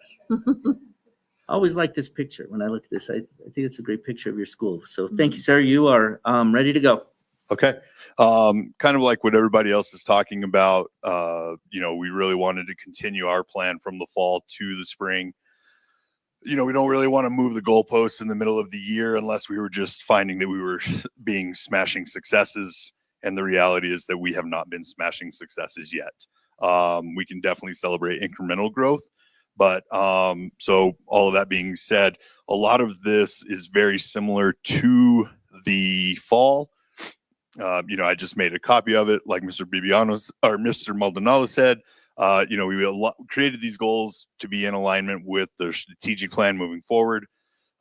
always like this picture. When I look at this, I think it's a great picture of your school. So thank you, sir. You are ready to go. Okay. Kind of like what everybody else is talking about, we really wanted to continue our plan from the fall to the spring. We don't really want to move the goalposts in the middle of the year unless we were just finding that we were being smashing successes. And the reality is that we have not been smashing successes yet. We can definitely celebrate incremental growth. But so all of that being said, a lot of this is very similar to the fall. I just made a copy of it, like Mr. Maldonado said. We created these goals to be in alignment with the strategic plan moving forward.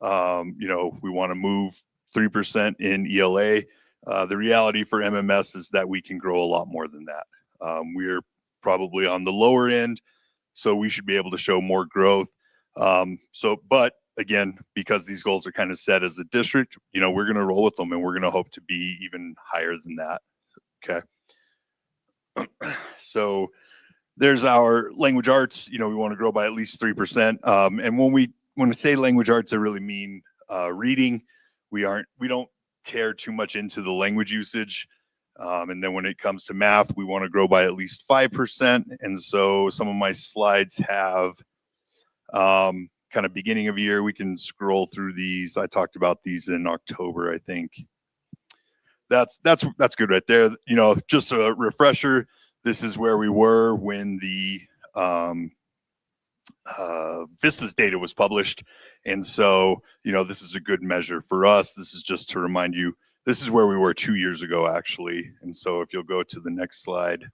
We want to move 3% in ELA. The reality for MMS is that we can grow a lot more than that. We're probably on the lower end, so we should be able to show more growth. But again, because these goals are kind of set as a district, we're going to roll with them, and we're going to hope to be even higher than that. Okay. So there's our language arts, we want to grow by at least 3%. And when we say language arts, I really mean reading. We don't tear too much into the language usage. And then when it comes to math, we want to grow by at least 5%. And so some of my slides have kind of beginning of year. We can scroll through these. I talked about these in October, I think. That's good right there. Just a refresher. This is where we were when the Vistas data was published. And so, this is a good measure for us. This is just to remind you, this is where we were 2 years ago, actually. And so if you'll go to the next slide.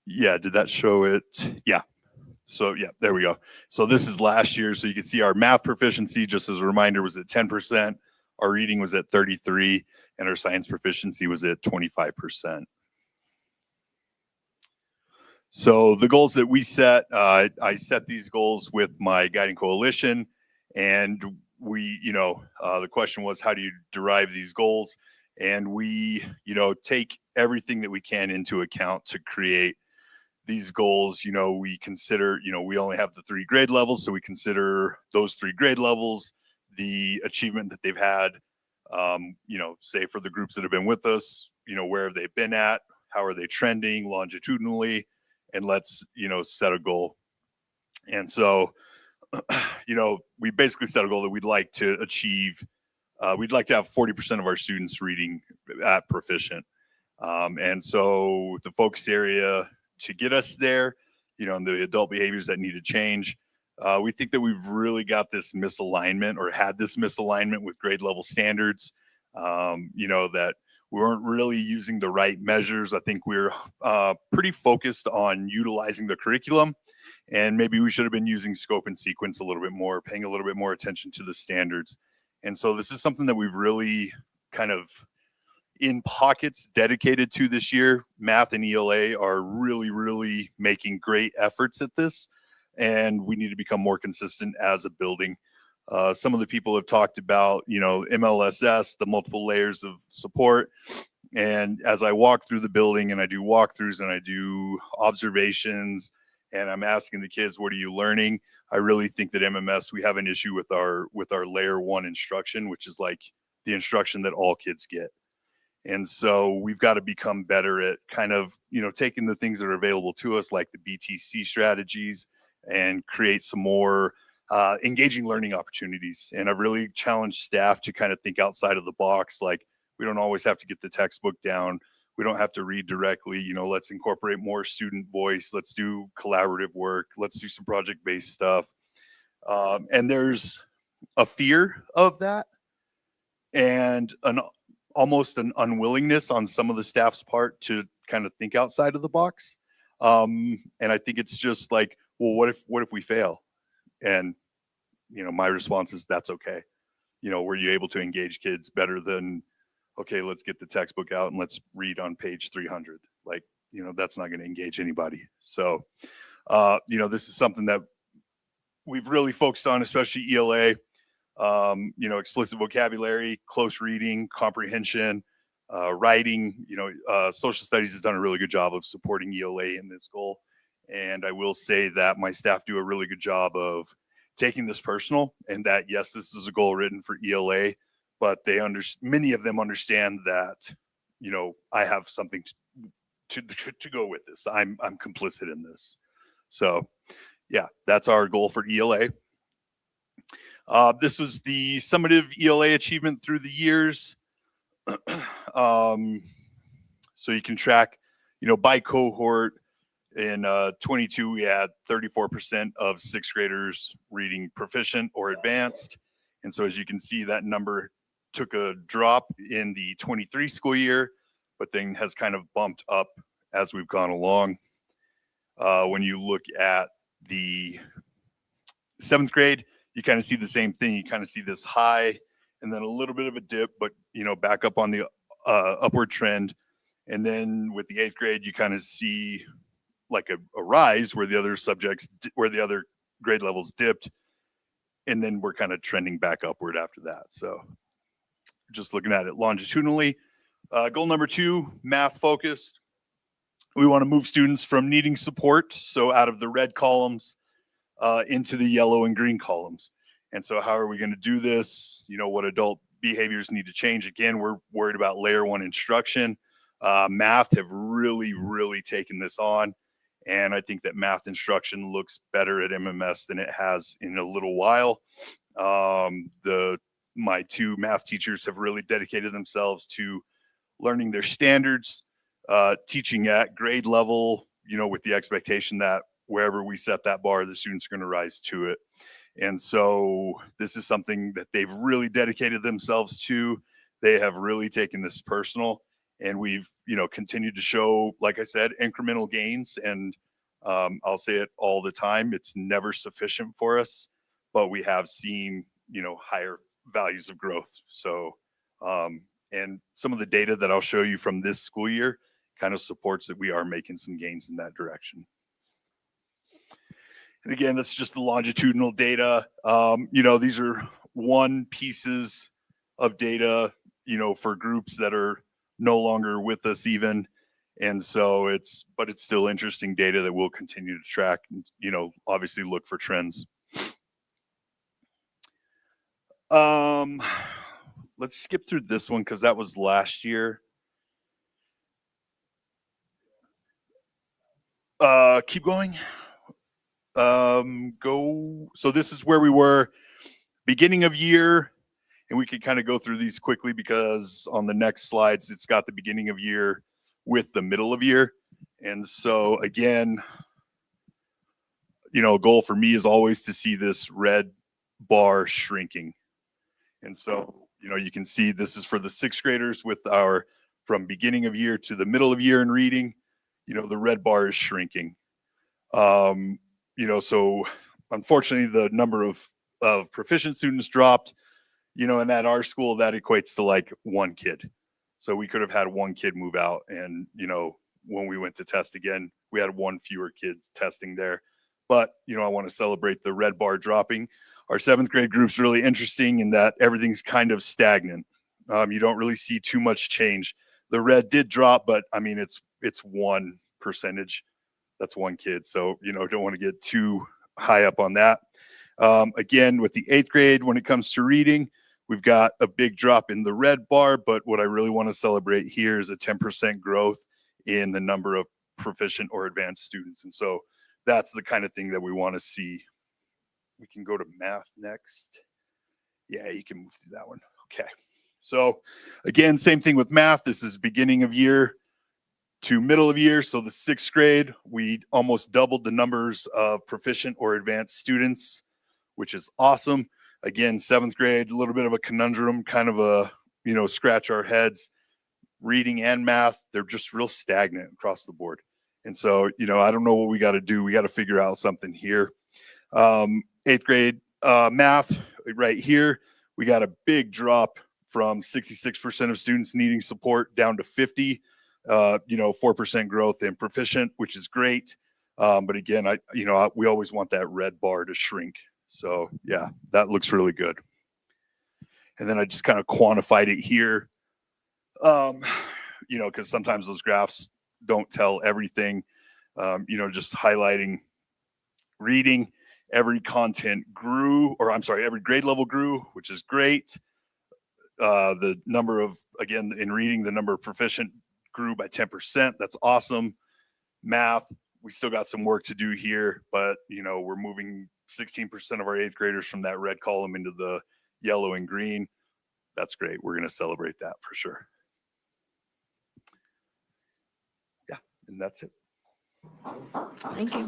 Yeah, did that show it? Yeah. So yeah, there we go. So this is last year. So you can see our math proficiency, just as a reminder, was at 10%. Our reading was at 33%, and our science proficiency was at 25%. So the goals that we set, I set these goals with my guiding coalition, and we, the question was, how do you derive these goals? And we, take everything that we can into account to create these goals. We consider, we only have the 3 grade levels, so we consider those 3 grade levels, the achievement that they've had, say for the groups that have been with us, where have they been at, how are they trending longitudinally, and let's, set a goal. And so, we basically set a goal that we'd like to achieve. We'd like to have 40% of our students reading at proficient. And so the focus area to get us there, and the adult behaviors that need to change. We think that we've really got this misalignment, or had this misalignment with grade level standards, that we weren't really using the right measures. I think we're pretty focused on utilizing the curriculum, and maybe we should have been using scope and sequence a little bit more, paying a little bit more attention to the standards. And so this is something that we've really kind of in pockets dedicated to this year. Math and ELA are really, really making great efforts at this, and we need to become more consistent as a building. Some of the people have talked about, MLSS, the multiple layers of support. And as I walk through the building and I do walkthroughs and I do observations and I'm asking the kids, what are you learning? I really think that MMS, we have an issue with our layer 1 instruction, which is like the instruction that all kids get. And so we've got to become better at kind of, taking the things that are available to us, like the BTC strategies, and create some more engaging learning opportunities. And I've really challenged staff to kind of think outside of the box. Like, we don't always have to get the textbook down. We don't have to read directly. Let's incorporate more student voice. Let's do collaborative work. Let's do some project-based stuff. And there's a fear of that, and almost an unwillingness on some of the staff's part to kind of think outside of the box. And I think it's just like, well, what if we fail? And, my response is, that's okay. Were you able to engage kids better than, okay, let's get the textbook out and let's read on page 300. Like, that's not going to engage anybody. So, this is something that we've really focused on, especially ELA, explicit vocabulary, close reading, comprehension, writing. Social studies has done a really good job of supporting ELA in this goal. And I will say that my staff do a really good job of taking this personal, and that, yes, this is a goal written for ELA, but many of them understand that, I have something to go with this. I'm complicit in this. So yeah, that's our goal for ELA. This was the summative ELA achievement through the years. So you can track, by cohort. In 22, we had 34% of 6th graders reading proficient or advanced. And so as you can see, that number took a drop in the 23 school year, but then has kind of bumped up as we've gone along. When you look at the 7th grade, you kind of see the same thing. You kind of see this high and then a little bit of a dip, but, back up on the upward trend. And then with the 8th grade, you kind of see like a rise where the other grade levels dipped, and then we're kind of trending back upward after that. So just looking at it longitudinally. Goal number 2, math focused. We want to move students from needing support, so out of the red columns into the yellow and green columns. And so how are we going to do this? You know, what adult behaviors need to change? Again, we're worried about layer 1 instruction. Math have really taken this on. And I think that math instruction looks better at MMS than it has in a little while. My 2 math teachers have really dedicated themselves to learning their standards, teaching at grade level, you know, with the expectation that wherever we set that bar, the students are going to rise to it. And so this is something that they've really dedicated themselves to. They have really taken this personal, and we've, you know, continued to show, like I said, incremental gains. And I'll say it all the time, it's never sufficient for us, but we have seen, you know, higher values of growth. So, and some of the data that I'll show you from this school year kind of supports that we are making some gains in that direction. And again, that's just the longitudinal data. You know, these are 1 pieces of data, you know, for groups that are no longer with us even. And so but it's still interesting data that we'll continue to track and, you know, obviously look for trends. Let's skip through this one because that was last year. Keep going. So this is where we were beginning of year, and we could kind of go through these quickly because on the next slides, it's got the beginning of year with the middle of year. And so again, you know, a goal for me is always to see this red bar shrinking. And so, you know, you can see this is for the 6th graders with our from beginning of year to the middle of year in reading, you know, the red bar is shrinking. You know, so unfortunately the number of proficient students dropped, you know, and at our school that equates to like 1 kid. So we could have had 1 kid move out, and, you know, when we went to test again, we had 1 fewer kids testing there. But, you know, I want to celebrate the red bar dropping. Our 7th grade group's really interesting in that everything's kind of stagnant. You don't really see too much change. The red did drop, but I mean, it's 1%. That's 1 kid. So, you know, don't want to get too high up on that. Again, with the 8th grade, when it comes to reading, we've got a big drop in the red bar, but what I really want to celebrate here is a 10% growth in the number of proficient or advanced students. And so that's the kind of thing that we want to see. We can go to math next. Yeah, you can move through that one. Okay. So again, same thing with math. This is beginning of year to middle of year. So the 6th grade, we almost doubled the numbers of proficient or advanced students, which is awesome. Again, 7th grade, a little bit of a conundrum, kind of a, you know, scratch our heads. Reading and math, they're just real stagnant across the board. And so, you know, I don't know what we got to do. We got to figure out something here. 8th grade math right here, we got a big drop from 66% of students needing support down to 50. You know, 4% growth in proficient, which is great. But again, we always want that red bar to shrink. So yeah, that looks really good. And then I just kind of quantified it here. You know, because sometimes those graphs don't tell everything. You know, just highlighting reading, every content grew, or I'm sorry, every grade level grew, which is great. The number of, again, in reading, the number of proficient grew by 10%. That's awesome. Math, we still got some work to do here, but, you know, we're moving 16% of our 8th graders from that red column into the yellow and green. That's great. We're going to celebrate that for sure. Yeah, and that's it. Thank you.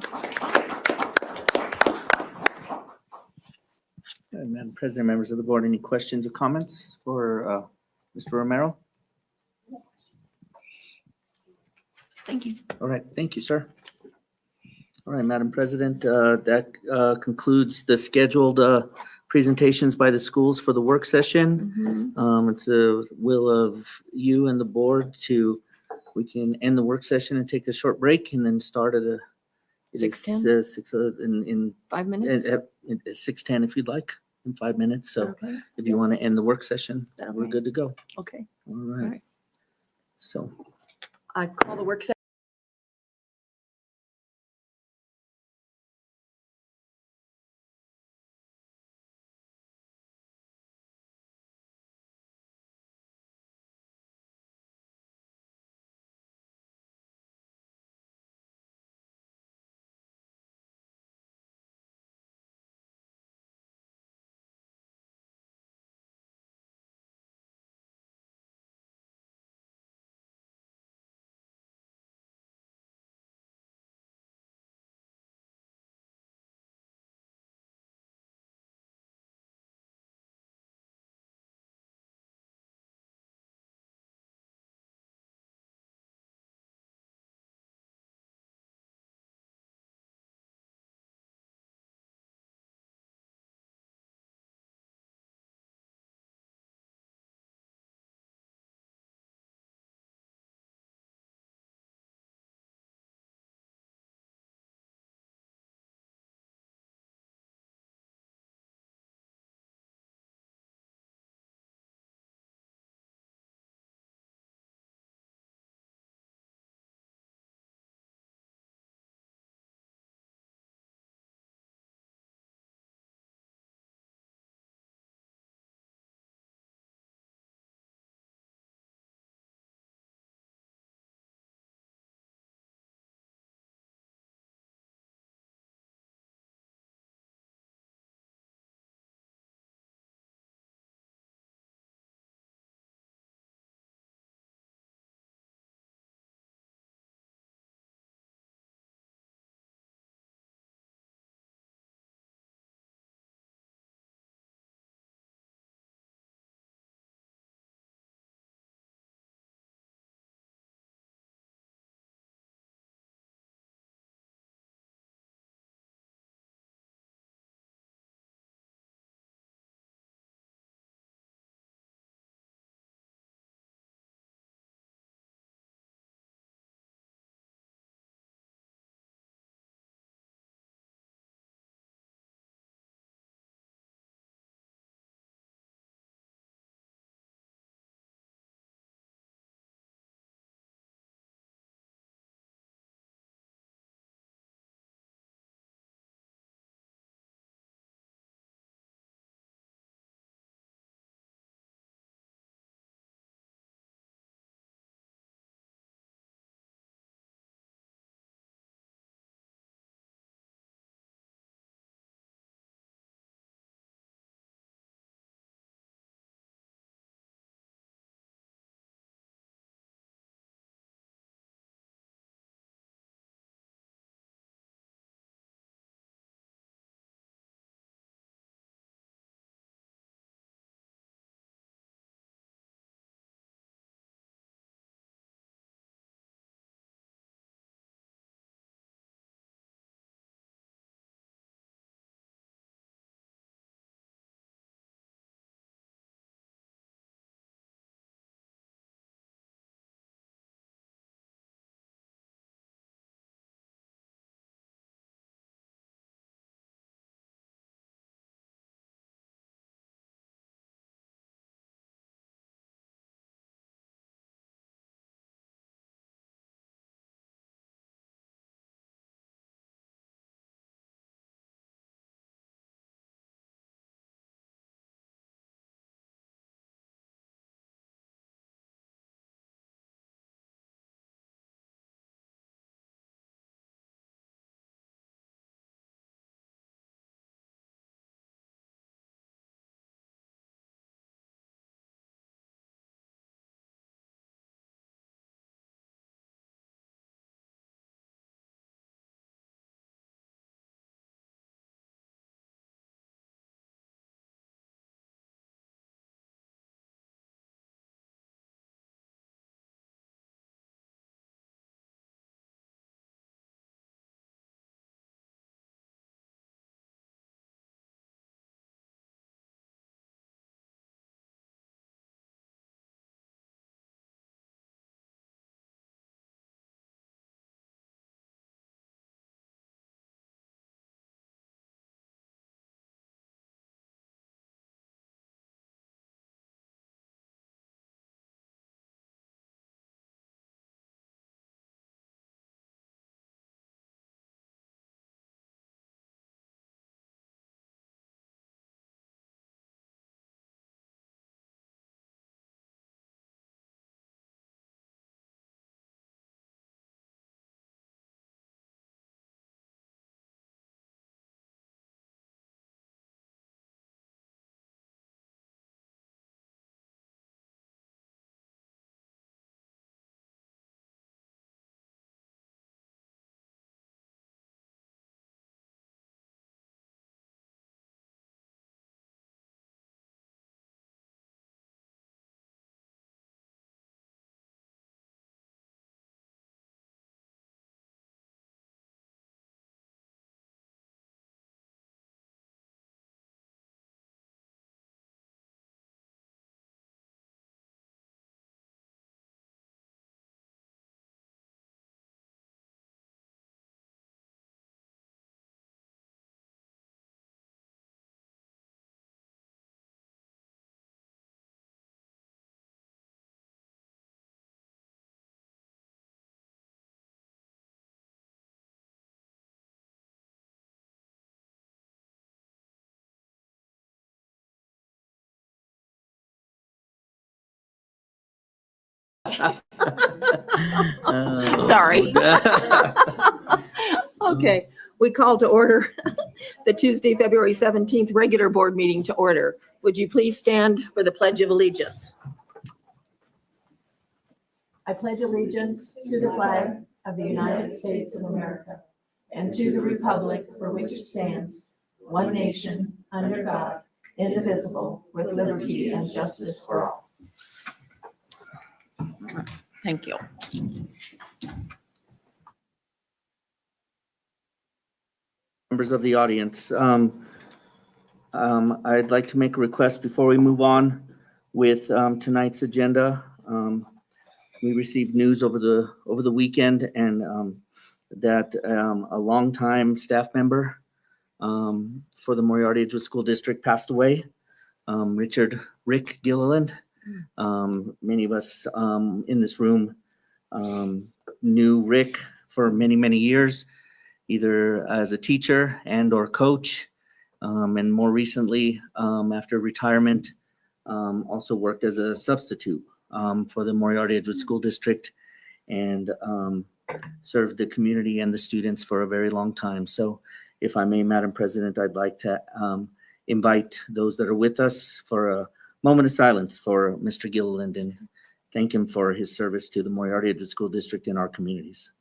Madam President, members of the board, any questions or comments for Mr. Romero? Thank you. All right, thank you, sir. All right, Madam President, that concludes the scheduled presentations by the schools for the work session. It's the will of you and the board we can end the work session and take a short break and then start at 6:10? in 5 minutes? at 6:10 if you'd like. in 5 minutes. So Okay. if you want to end the work session, That'll we're be- good to go. Okay, All right. right. So. I call the work session Sorry. Okay, we call to order the Tuesday, February 17th regular board meeting to order. Would you please stand for the Pledge of Allegiance? I pledge allegiance to the flag of the United States of America and to the republic for which it stands, one nation, under God, indivisible, with liberty and justice for all. Thank you. Members of the audience, I'd like to make a request before we move on with tonight's agenda. We received news over the weekend and that a longtime staff member for the Moriarty-Edgewood School District passed away, Rick Gilliland. Many of us in this room knew Rick for many, many years, either as a teacher and or coach, and more recently, after retirement, also worked as a substitute for the Moriarty-Edgewood School District and served the community and the students for a very long time. So if I may, Madam President, I'd like to invite those that are with us for a moment of silence for Mr. Gilliland and thank him for his service to the Moriarty-Edgewood School District and our communities.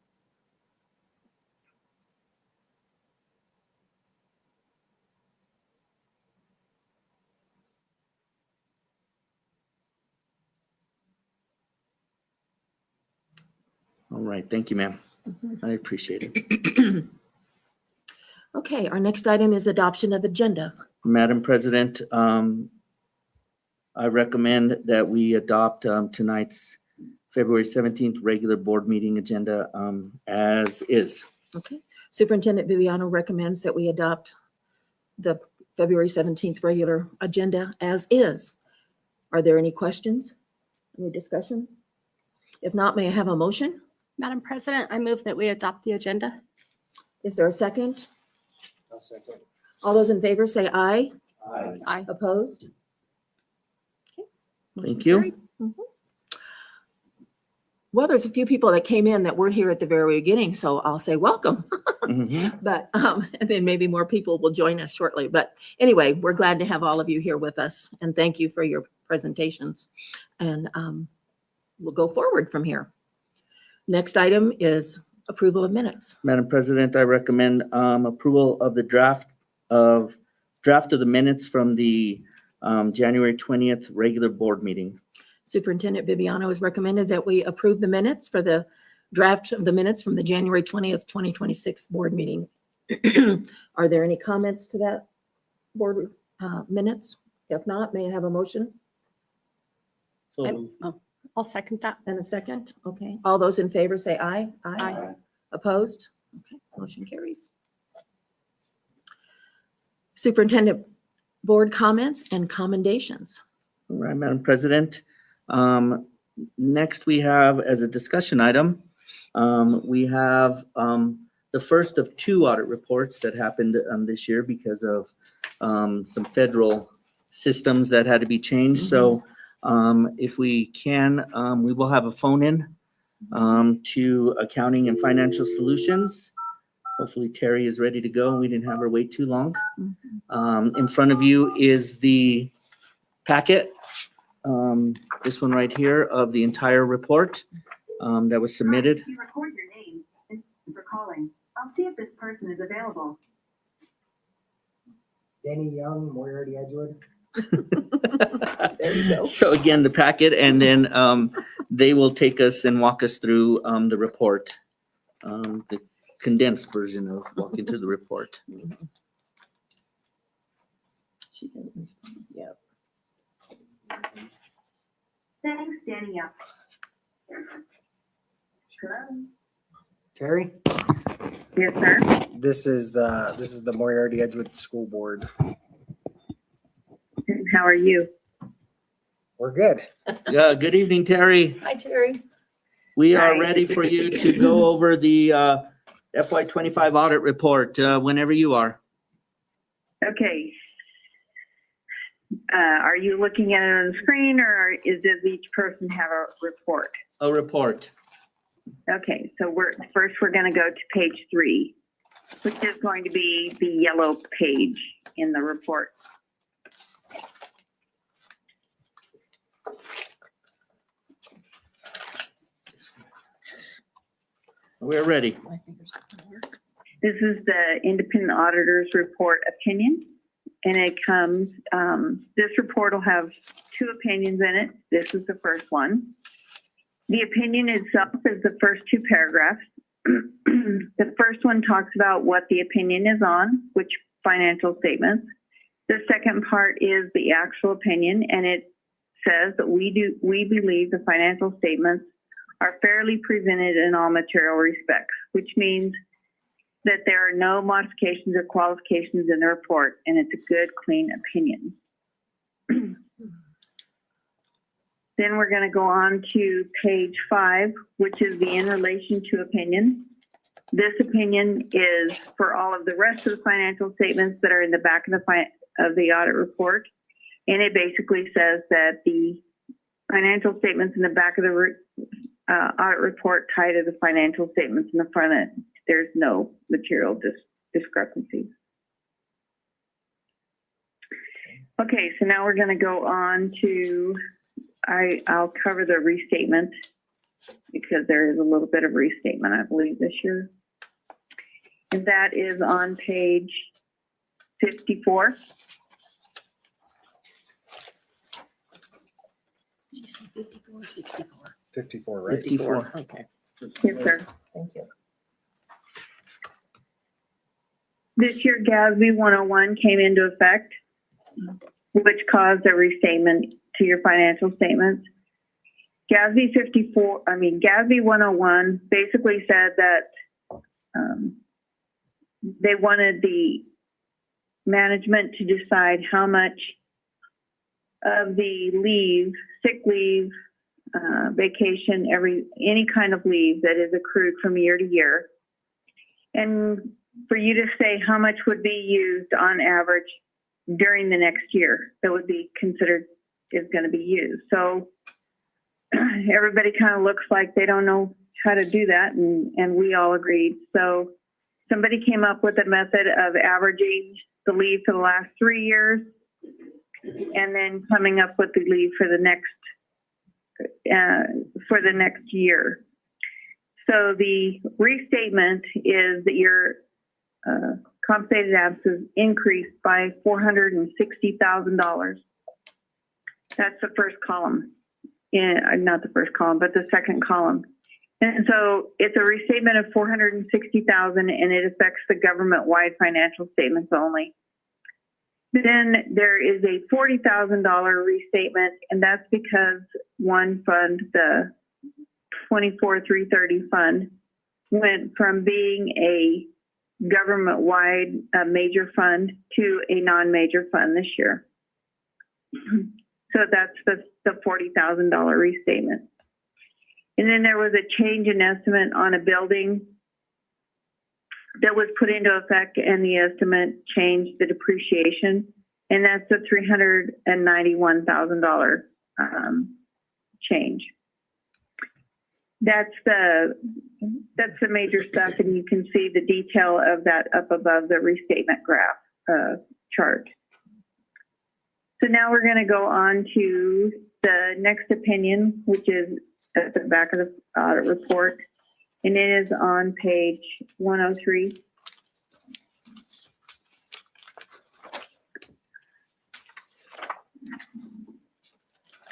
All right, thank you, ma'am. I appreciate it. Okay, our next item is adoption of agenda. Madam President, I recommend that we adopt tonight's February 17th regular board meeting agenda as is. Okay, Superintendent Viviano recommends that we adopt the February 17th regular agenda as is. Are there any questions? Any discussion? If not, may I have a motion? Madam President, I move that we adopt the agenda. Is there a second? I'll second. All those in favor say aye. Aye. Opposed? Okay, motion Thank you. carried. Mhm. Well, there's a few people that came in that weren't here at the very beginning, so I'll say welcome. Mhm. But, and then maybe more people will join us shortly. But anyway, we're glad to have all of you here with us and thank you for your presentations. And we'll go forward from here. Next item is approval of minutes. Madam President, I recommend approval of the draft of the minutes from the January 20th regular board meeting. Superintendent Viviano has recommended that we approve the minutes for the draft of the minutes from the January 20th, 2026 board meeting. Are there any comments to that board minutes? If not, may I have a motion I'll second that. and a second? Okay, all those in favor say aye. Aye. Opposed? Okay, motion carries. Superintendent board comments and commendations. All right, Madam President. Next, we have as a discussion item, we have the first of two audit reports that happened this year because of some federal systems that had to be changed. So if we can, we will have a phone in to Accounting and Financial Solutions. Hopefully Terry is ready to go. We didn't have her wait too long. In front of you is the packet, this one right here, of the entire report that was submitted. You record your name for calling. I'll see if this person is available. Danny Young, Moriarty-Edgewood. There you go. So again, the packet, and then they will take us and walk us through the report, the condensed version of walking through the report. She didn't respond. Yep. Thanks, Danny. Hello. Terry, Yes, sir. this is the Moriarty-Edgewood School Board. How are you? We're good. Yeah, good evening, Terry. Hi, Terry. We are Hi. ready for you to go over the FY25 audit report whenever you are. Okay. Are you looking at it on the screen, or does each person have a report? a report. Okay, so we're gonna go to page 3, which is going to be the yellow page in the report. We're ready. This is the independent auditor's report opinion. And it comes, this report will have 2 opinions in it. This is the first one. The opinion itself is the first 2 paragraphs. The first one talks about what the opinion is on, which financial statements. The second part is the actual opinion, and it says that we believe the financial statements are fairly presented in all material respects, which means that there are no modifications or qualifications in the report, and it's a good, clean opinion. Then we're going to go on to page 5, which is the in relation to opinion. This opinion is for all of the rest of the financial statements that are in the back of the audit report. And it basically says that the financial statements in the back of the audit report tie to the financial statements in the front end. There's no material discrepancies. Okay, so now we're going to go on to, I'll cover the restatement because there is a little bit of restatement, I believe, this year. And that is on page 54. Did you say 54 or 64? 54, right? 54. Okay, Yes, sir. thank you. This year, GASB 101 came into effect, which caused a restatement to your financial statements. GASB 101 basically said that they wanted the management to decide how much of the leave, sick leave, vacation, any kind of leave that is accrued from year to year, and for you to say how much would be used on average during the next year that would be considered is going to be used. So everybody kind of looks like they don't know how to do that, and we all agreed. So somebody came up with a method of averaging the leave for the last 3 years and then coming up with the leave for the next year. So the restatement is that your compensated absences increased by $460,000. That's the first column. Not the first column, but the second column. And so it's a restatement of $460,000, and it affects the government-wide financial statements only. Then there is a $40,000 restatement, and that's because one fund, the 24-330 fund, went from being a government-wide major fund to a non-major fund this year. So that's the $40,000 restatement. And then there was a change in estimate on a building that was put into effect, and the estimate changed the depreciation, and that's a $391,000 change. That's the major stuff, and you can see the detail of that up above the restatement graph chart. So now we're going to go on to the next opinion, which is at the back of the audit report, and it is on page 103.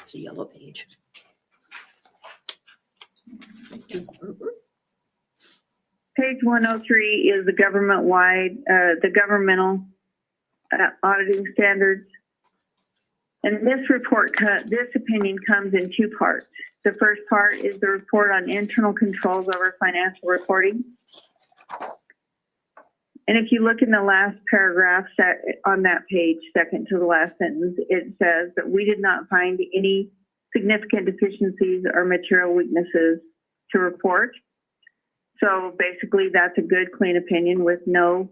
It's a yellow page. Page 103 is the government-wide, the governmental auditing standards. And this opinion comes in 2 parts. The first part is the report on internal controls over financial reporting. And if you look in the last paragraph on that page, second to the last sentence, it says that we did not find any significant deficiencies or material weaknesses to report. So basically, that's a good, clean opinion with no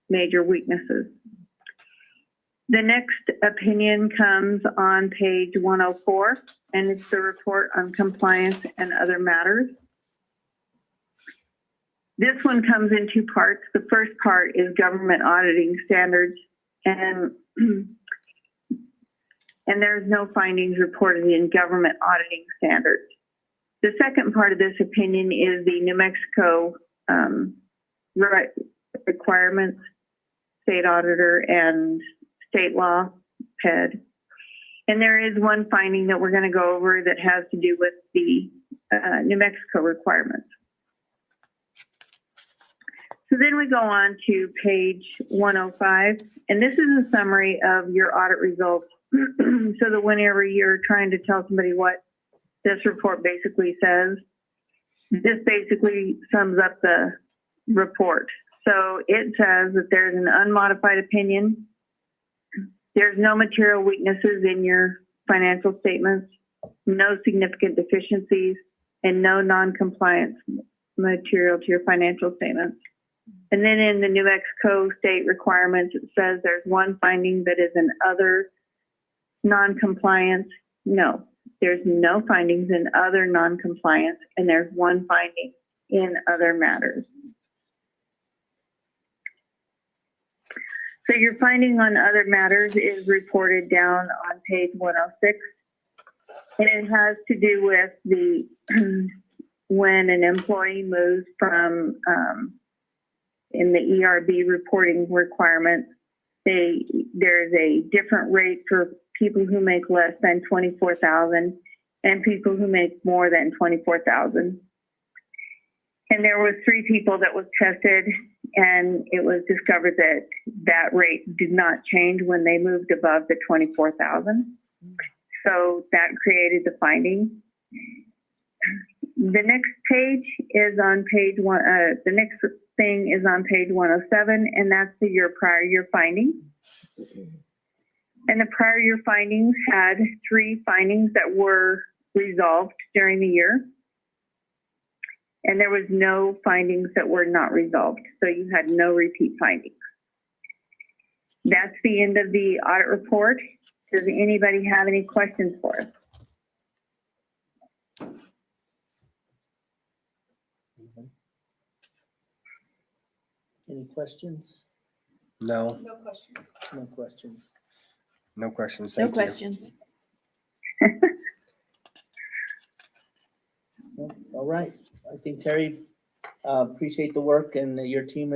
major weaknesses. The next opinion comes on page 104, and it's the report on compliance and other matters. This one comes in two parts. The first part is government auditing standards, and there's no findings reported in government auditing standards. The second part of this opinion is the New Mexico requirements, state auditor and state law, PED. And there is one finding that we're going to go over that has to do with the New Mexico requirements. So then we go on to page 105, and this is a summary of your audit results. So that whenever you're trying to tell somebody what this report basically says, this basically sums up the report. So it says that there's an unmodified opinion. There's no material weaknesses in your financial statements, no significant deficiencies, and no non-compliance material to your financial statements. And then in the New Mexico state requirements, it says there's one finding that is an other non-compliance. No, there's no findings in other non-compliance, and there's one finding in other matters. So your finding on other matters is reported down on page 106, and it has to do with the when an employee moves from in the ERB reporting requirements, there's a different rate for people who make less than 24,000 and people who make more than 24,000. And there was 3 people that was tested, and it was discovered that that rate did not change when they moved above the 24,000. So that created the finding. The next page is on page one. The next thing is on page 107, and that's your prior year findings. And the prior year findings had 3 findings that were resolved during the year. And there was no findings that were not resolved. So you had no repeat findings. That's the end of the audit report. Does anybody have any questions for us? Any questions? No, No questions. no questions. No Thank you. questions. No? All right. I think Terry, appreciate the work and your team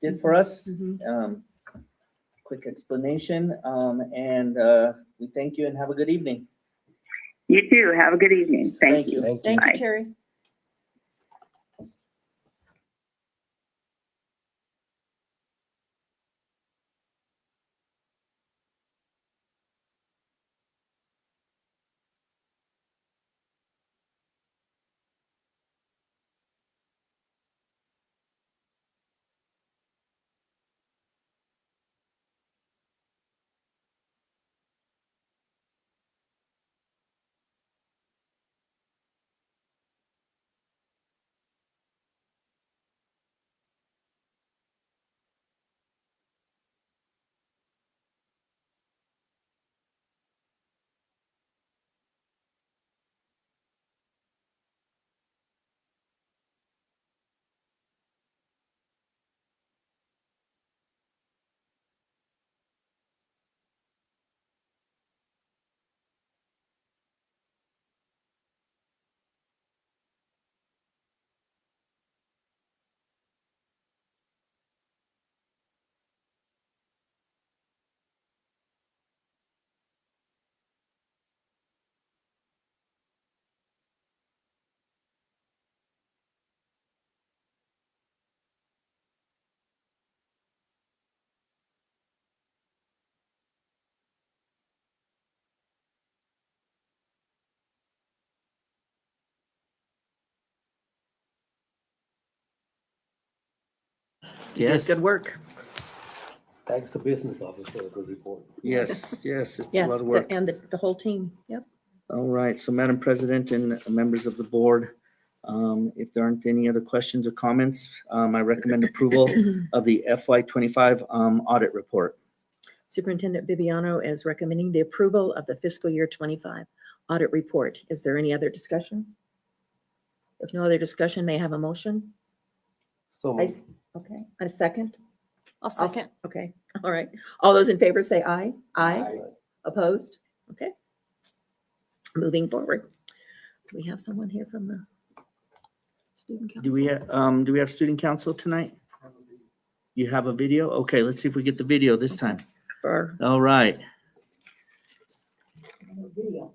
did for us. Quick explanation, and we thank you and have a good evening. You too. Have a good evening. Thank you. Thank you. Thank you, Bye. Terry. You did Yes. good work. Thanks to business office for a good report. Yes, it's a Yes, lot of work. and the whole team. Yep. All right, so Madam President and members of the board, if there aren't any other questions or comments, I recommend approval of the FY25 audit report. Superintendent Bibiano is recommending the approval of the fiscal year 25 audit report. Is there any other discussion? If no other discussion, may I have a motion? So moved. Okay, a second? I'll second. Okay, all right. All those in favor say aye. Aye. Opposed? Okay. Moving forward. Do we have someone here from the student council? Do we have student council tonight? You have a video? Okay, let's see if we get the video this time. For All right. video.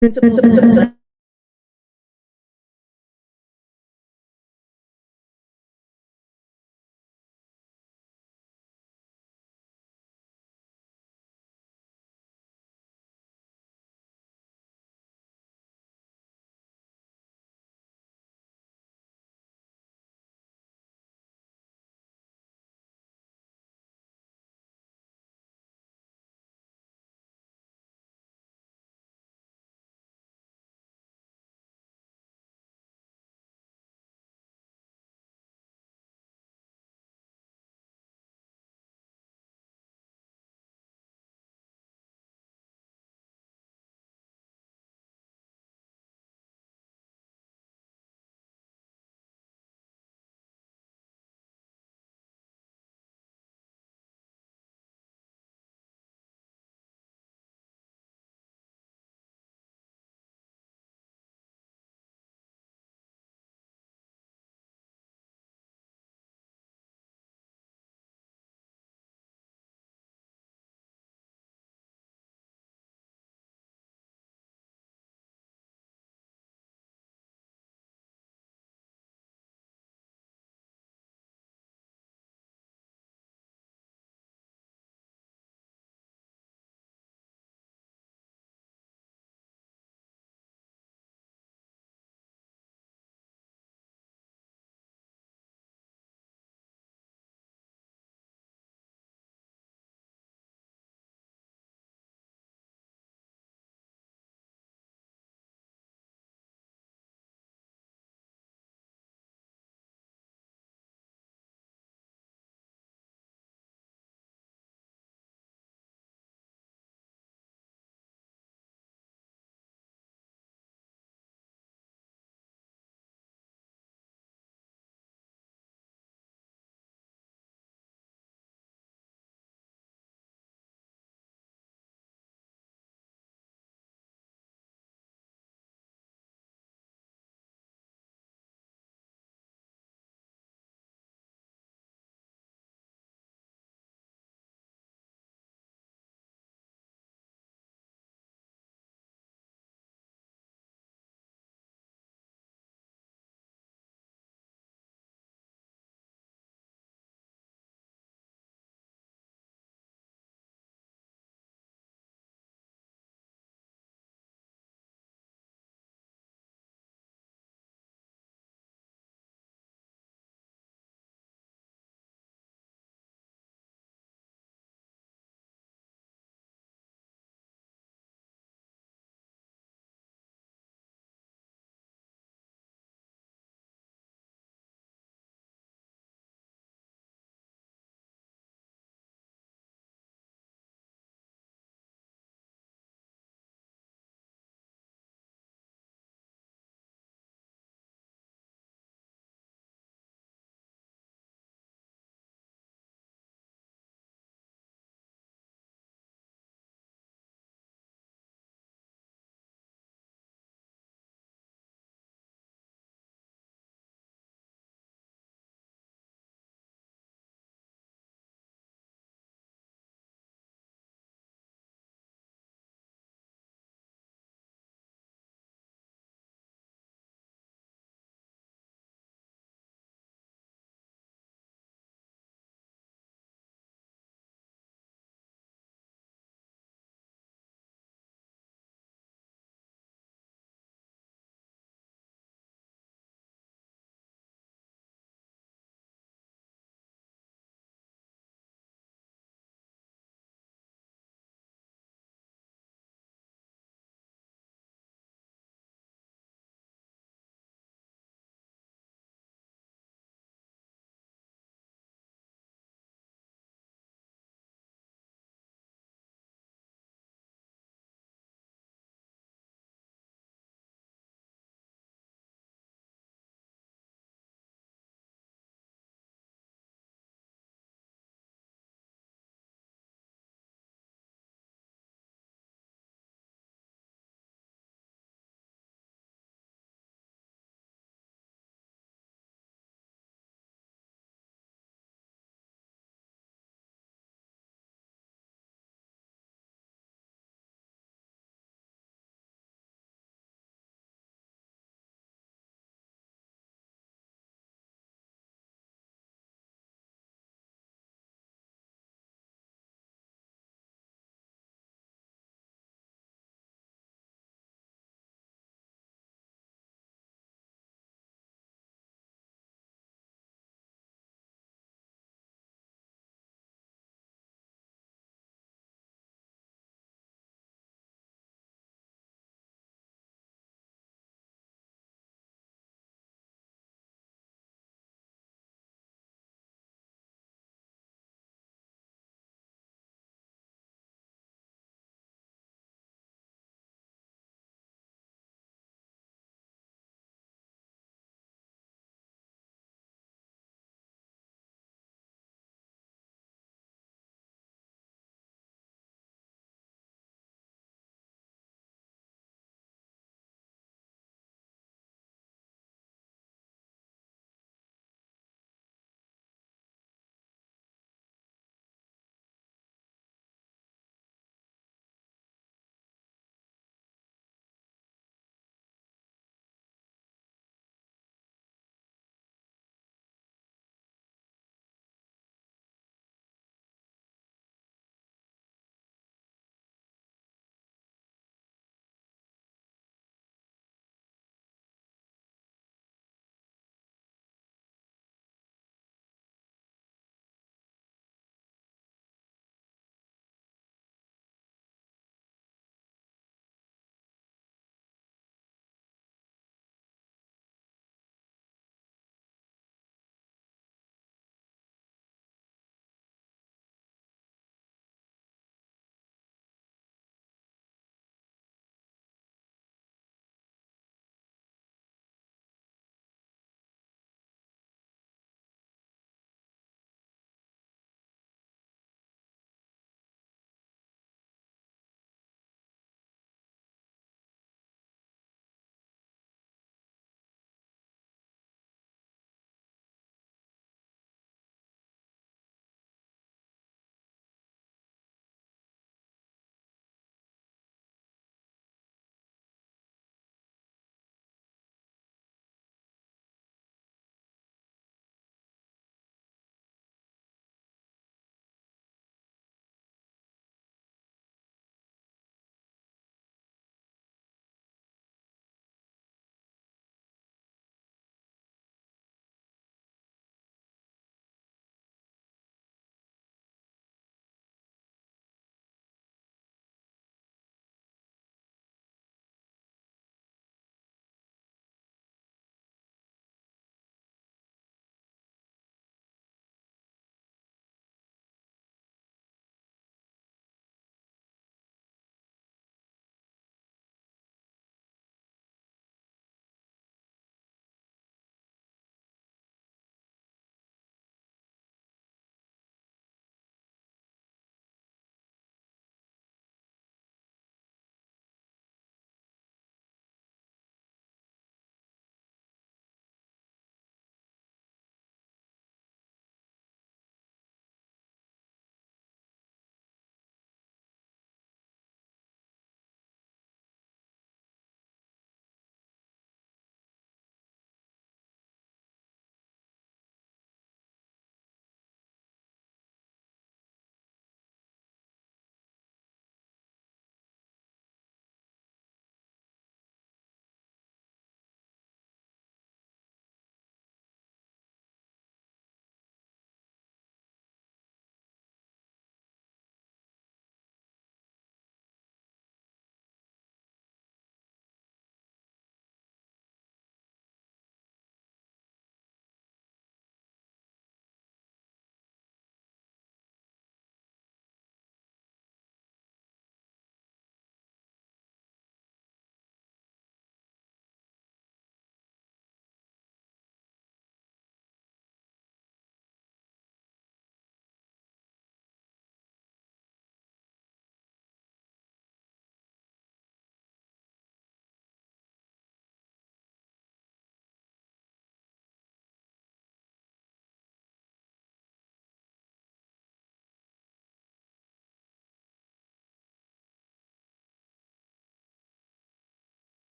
Principal.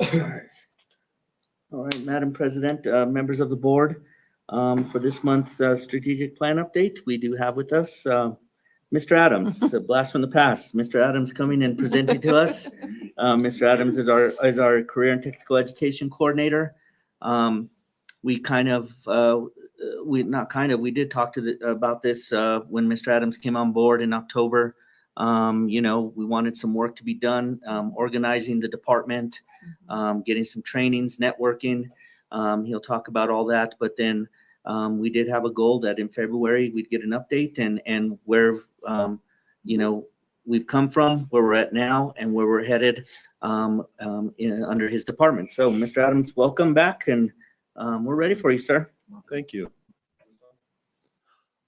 All right, Madam President, members of the board, for this month's strategic plan update, we do have with us Mr. Adams, a blast from the past. Mr. Adams coming and presenting to us. Mr. Adams is our career and technical education coordinator. We did talk about this when Mr. Adams came on board in October. We wanted some work to be done, organizing the department, getting some trainings, networking. He'll talk about all that, but then we did have a goal that in February we'd get an update and where we've come from, where we're at now, and where we're headed under his department. So, Mr. Adams, welcome back, and we're ready for you, sir. Thank you.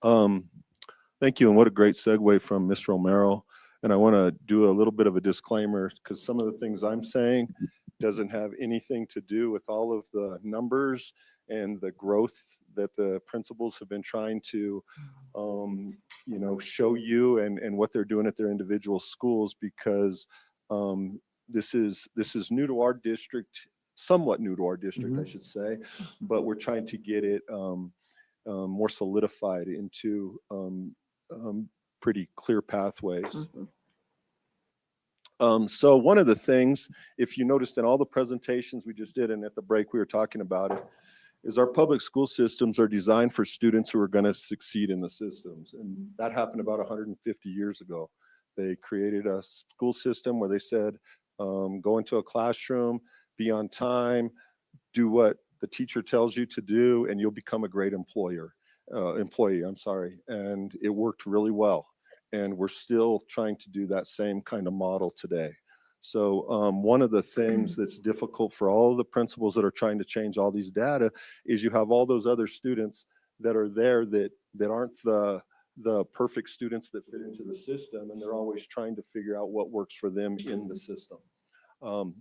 Thank you, and what a great segue from Mr. Romero. And I want to do a little bit of a disclaimer because some of the things I'm saying doesn't have anything to do with all of the numbers and the growth that the principals have been trying to, show you and what they're doing at their individual schools, because this is new to our district, somewhat new to our district, I should say, but we're trying to get it more solidified into pretty clear pathways. So one of the things, if you noticed in all the presentations we just did and at the break we were talking about it, is our public school systems are designed for students who are going to succeed in the systems. And that happened about 150 years ago. They created a school system where they said, go into a classroom, be on time, do what the teacher tells you to do, and you'll become a great employee. And it worked really well. And we're still trying to do that same kind of model today. So one of the things that's difficult for all of the principals that are trying to change all these data is you have all those other students that are there that aren't the perfect students that fit into the system, and they're always trying to figure out what works for them in the system. Go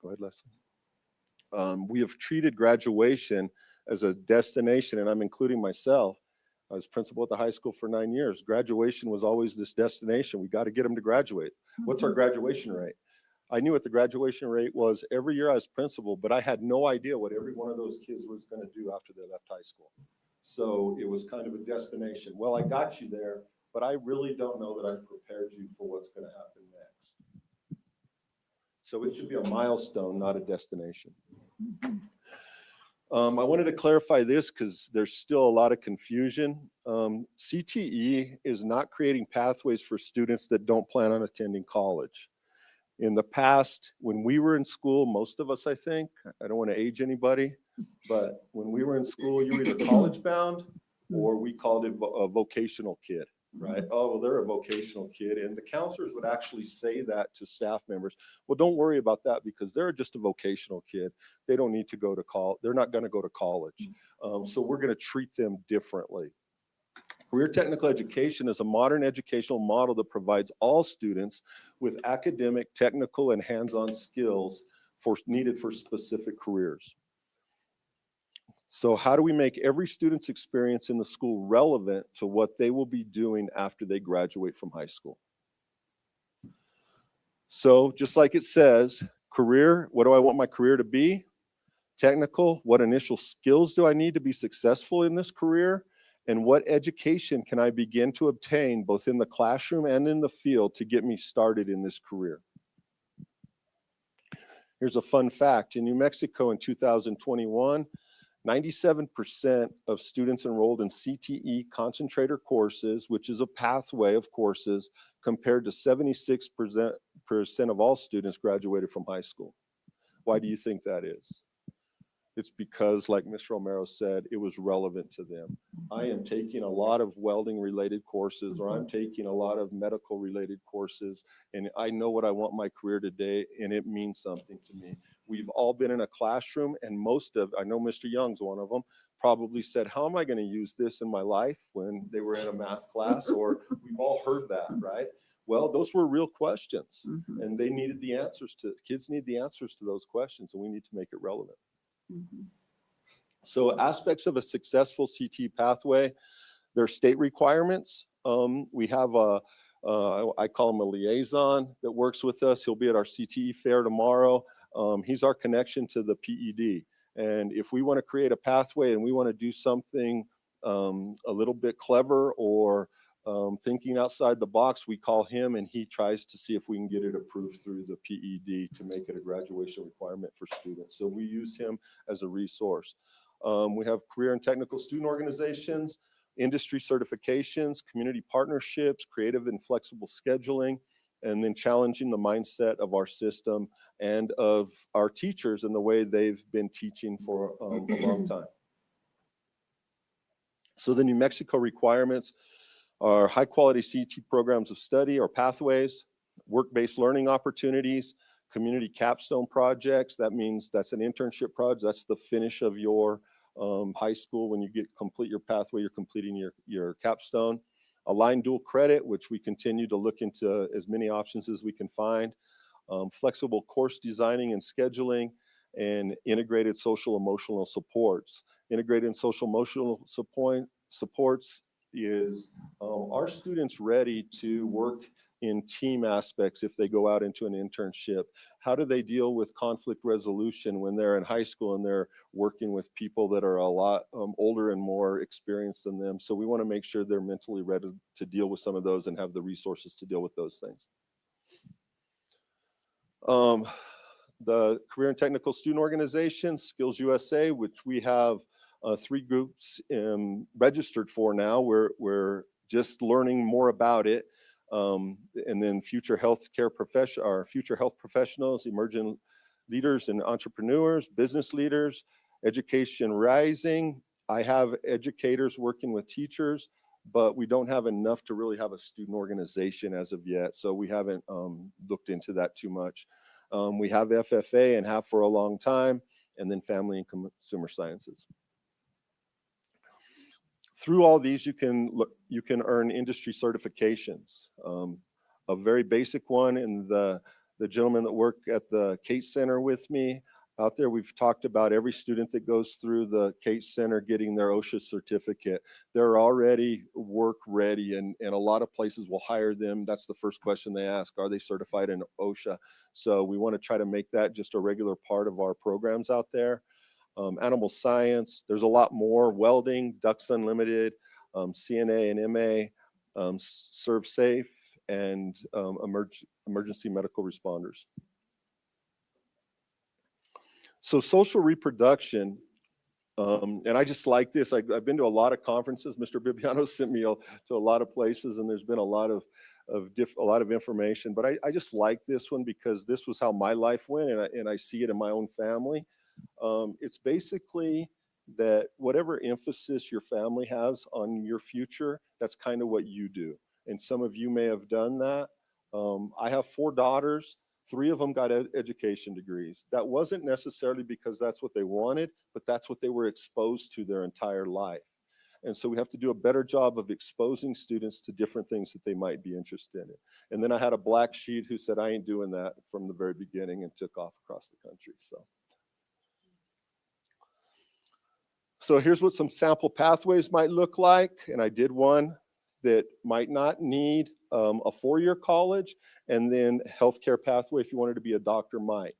ahead, Leslie. We have treated graduation as a destination, and I'm including myself. I was principal at the high school for 9 years. Graduation was always this destination. We got to get them to graduate. What's our graduation rate? I knew what the graduation rate was every year I was principal, but I had no idea what every one of those kids was going to do after they left high school. So it was kind of a destination. Well, I got you there, but I really don't know that I've prepared you for what's going to happen next. So it should be a milestone, not a destination. I wanted to clarify this because there's still a lot of confusion. CTE is not creating pathways for students that don't plan on attending college. In the past, when we were in school, most of us, I think, I don't want to age anybody, but when we were in school, you were either college bound or we called it a vocational kid, right? Oh, well, they're a vocational kid. And the counselors would actually say that to staff members. Well, don't worry about that because they're just a vocational kid. They don't need to go to college. They're not going to go to college. So we're going to treat them differently. Career technical education is a modern educational model that provides all students with academic, technical, and hands-on skills needed for specific careers. So how do we make every student's experience in the school relevant to what they will be doing after they graduate from high school? So just like it says, career, what do I want my career to be? Technical, what initial skills do I need to be successful in this career? And what education can I begin to obtain both in the classroom and in the field to get me started in this career? Here's a fun fact. In New Mexico in 2021, 97% of students enrolled in CTE concentrator courses, which is a pathway of courses, compared to 76% of all students graduated from high school. Why do you think that is? It's because, like Ms. Romero said, it was relevant to them. I am taking a lot of welding related courses, or I'm taking a lot of medical related courses, and I know what I want my career today, and it means something to me. We've all been in a classroom, and I know Mr. Young's one of them, probably said, how am I going to use this in my life when they were in a math class? Or we've all heard that, right? Well, those were real questions, and they needed the answers kids need the answers to those questions, and we need to make it relevant. So aspects of a successful CTE pathway, there are state requirements. We have I call him a liaison that works with us. He'll be at our CTE fair tomorrow. He's our connection to the PED. And if we want to create a pathway and we want to do something a little bit clever or thinking outside the box, we call him and he tries to see if we can get it approved through the PED to make it a graduation requirement for students. So we use him as a resource. We have career and technical student organizations, industry certifications, community partnerships, creative and flexible scheduling, and then challenging the mindset of our system and of our teachers and the way they've been teaching for a long time. So the New Mexico requirements are high quality CT programs of study or pathways, work-based learning opportunities, community capstone projects. That means that's an internship project. That's the finish of your high school. When you complete your pathway, you're completing your capstone. Aligned dual credit, which we continue to look into as many options as we can find. Flexible course designing and scheduling, and integrated social emotional supports. Integrated and social emotional supports is are students ready to work in team aspects if they go out into an internship? How do they deal with conflict resolution when they're in high school and they're working with people that are a lot older and more experienced than them? So we want to make sure they're mentally ready to deal with some of those and have the resources to deal with those things. The Career and Technical Student Organization, Skills USA, which we have 3 groups registered for now. We're just learning more about it. And then future health professionals, emerging leaders and entrepreneurs, business leaders, Education Rising. I have educators working with teachers, but we don't have enough to really have a student organization as of yet. So we haven't looked into that too much. We have FFA and have for a long time, and then Family and Consumer Sciences. Through all these, you can earn industry certifications. A very basic one, and the gentleman that worked at the Cates Center with me out there, we've talked about every student that goes through the Cates Center getting their OSHA certificate. They're already work ready, and a lot of places will hire them. That's the first question they ask: are they certified in OSHA? So we want to try to make that just a regular part of our programs out there. Animal science, there's a lot more. Welding, Ducks Unlimited, CNA and MA, Serve Safe, and emergency medical responders. So social reproduction, and I just like this. I've been to a lot of conferences. Mr. Bibiano sent me to a lot of places, and there's been a lot of information. But I just like this one because this was how my life went, and I see it in my own family. It's basically that whatever emphasis your family has on your future, that's kind of what you do. And some of you may have done that. I have 4 daughters. 3 of them got education degrees. That wasn't necessarily because that's what they wanted, but that's what they were exposed to their entire life. And so we have to do a better job of exposing students to different things that they might be interested in. And then I had a black sheep who said, I ain't doing that from the very beginning, and took off across the country. So here's what some sample pathways might look like. And I did one that might not need a 4-year college, and then healthcare pathway, if you wanted to be a doctor, might.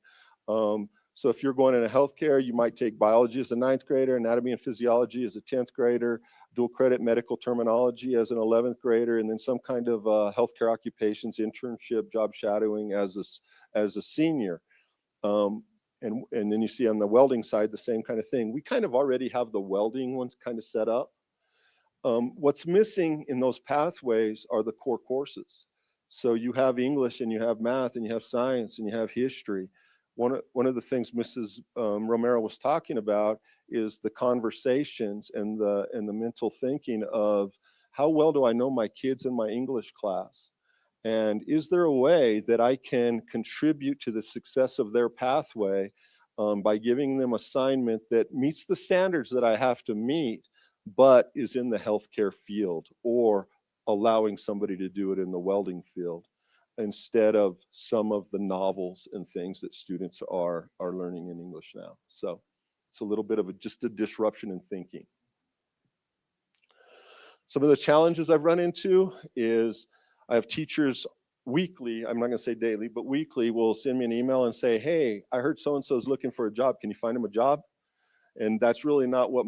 So if you're going into healthcare, you might take biology as a 9th grader, anatomy and physiology as a 10th grader, dual credit medical terminology as an 11th grader, and then some kind of healthcare occupations, internship, job shadowing as a senior. And then you see on the welding side, the same kind of thing. We kind of already have the welding ones kind of set up. What's missing in those pathways are the core courses. So you have English, and you have math, and you have science, and you have history. One of the things Mrs. Romero was talking about is the conversations and the mental thinking of how well do I know my kids in my English class? And is there a way that I can contribute to the success of their pathway by giving them assignment that meets the standards that I have to meet, but is in the healthcare field, or allowing somebody to do it in the welding field instead of some of the novels and things that students are learning in English now. So it's a little bit of just a disruption in thinking. Some of the challenges I've run into is I have teachers weekly, I'm not gonna say daily, but weekly will send me an email and say, hey, I heard so-and-so is looking for a job. Can you find him a job? And that's really not what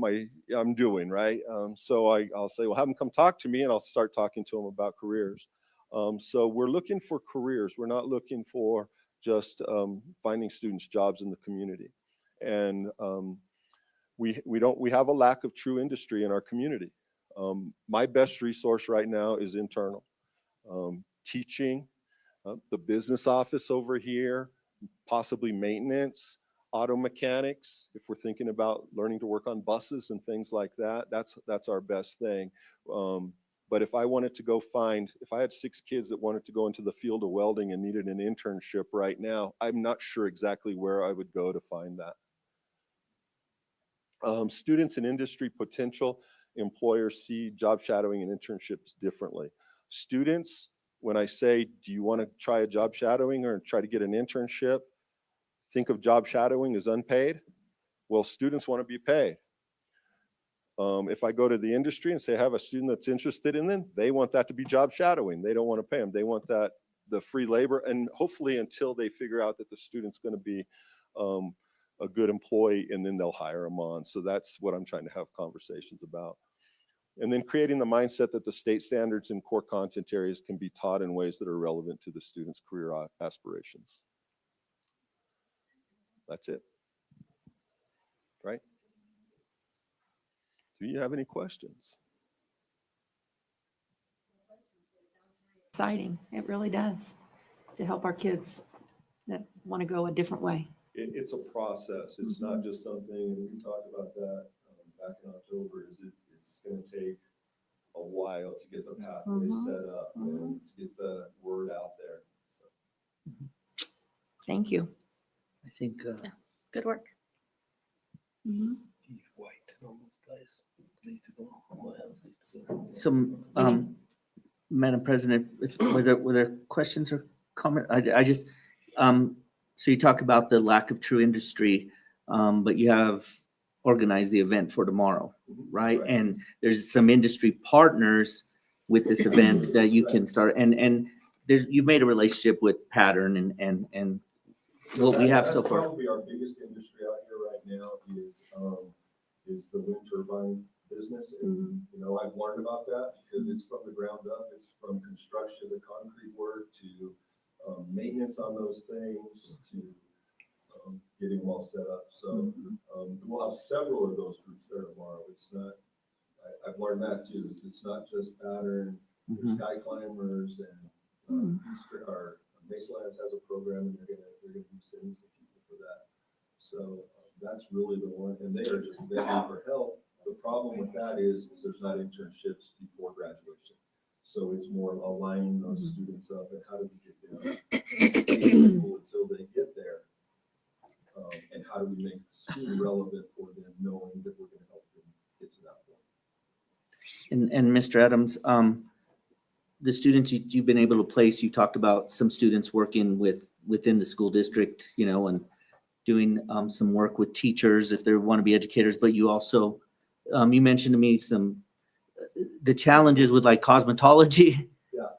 I'm doing, right? So I'll say, well, have them come talk to me, and I'll start talking to them about careers. So we're looking for careers. We're not looking for just finding students jobs in the community. And we have a lack of true industry in our community. My best resource right now is internal. Teaching, the business office over here, possibly maintenance, auto mechanics, if we're thinking about learning to work on buses and things like that, that's our best thing. But if I wanted to go if I had 6 kids that wanted to go into the field of welding and needed an internship right now, I'm not sure exactly where I would go to find that. Students in industry potential, employers see job shadowing and internships differently. Students, when I say, do you want to try a job shadowing or try to get an internship? Think of job shadowing as unpaid. Well, students want to be paid. If I go to the industry and say, I have a student that's interested in them, they want that to be job shadowing. They don't want to pay them. They want that, the free labor, and hopefully until they figure out that the student's going to be a good employee, and then they'll hire them on. So that's what I'm trying to have conversations about. And then creating the mindset that the state standards in core content areas can be taught in ways that are relevant to the student's career aspirations. That's it. Right? Do you have any questions? Exciting. It really does, to help our kids that want to go a different way. It's a process. It's not just something, and we talked about that back in October, it's going to take a while to get the pathway set up and to get the word out there. So. Thank you. I think Good work. He's white, all those guys. They used to go on my house. some, Madam President, were there questions or comment? I just, so you talk about the lack of true industry, but you have organized the event for tomorrow, right? And there's some industry partners with this event that you can start, and you've made a relationship with Pattern and what we have so far. Probably our biggest industry out here right now is the wind turbine business. And, you know, I've learned about that because it's from the ground up. It's from construction to concrete work to maintenance on those things to getting them all set up. So we'll have several of those groups there tomorrow. It's not, I've learned that too. It's not just Pattern, Sky Climbers, and our Macelands has a program, and they're gonna be sending some people for that. So that's really the one, and they are just begging for help. The problem with that is there's not internships before graduation. So it's more aligning those students up and how do we get them until they get there. And how do we make school relevant for them, knowing that we're going to help them get to that point. And Mr. Adams, the students you've been able to place, you talked about some students working within the school district, you know, and doing some work with teachers if they want to be educators, but you also, you mentioned to me the challenges with like cosmetology,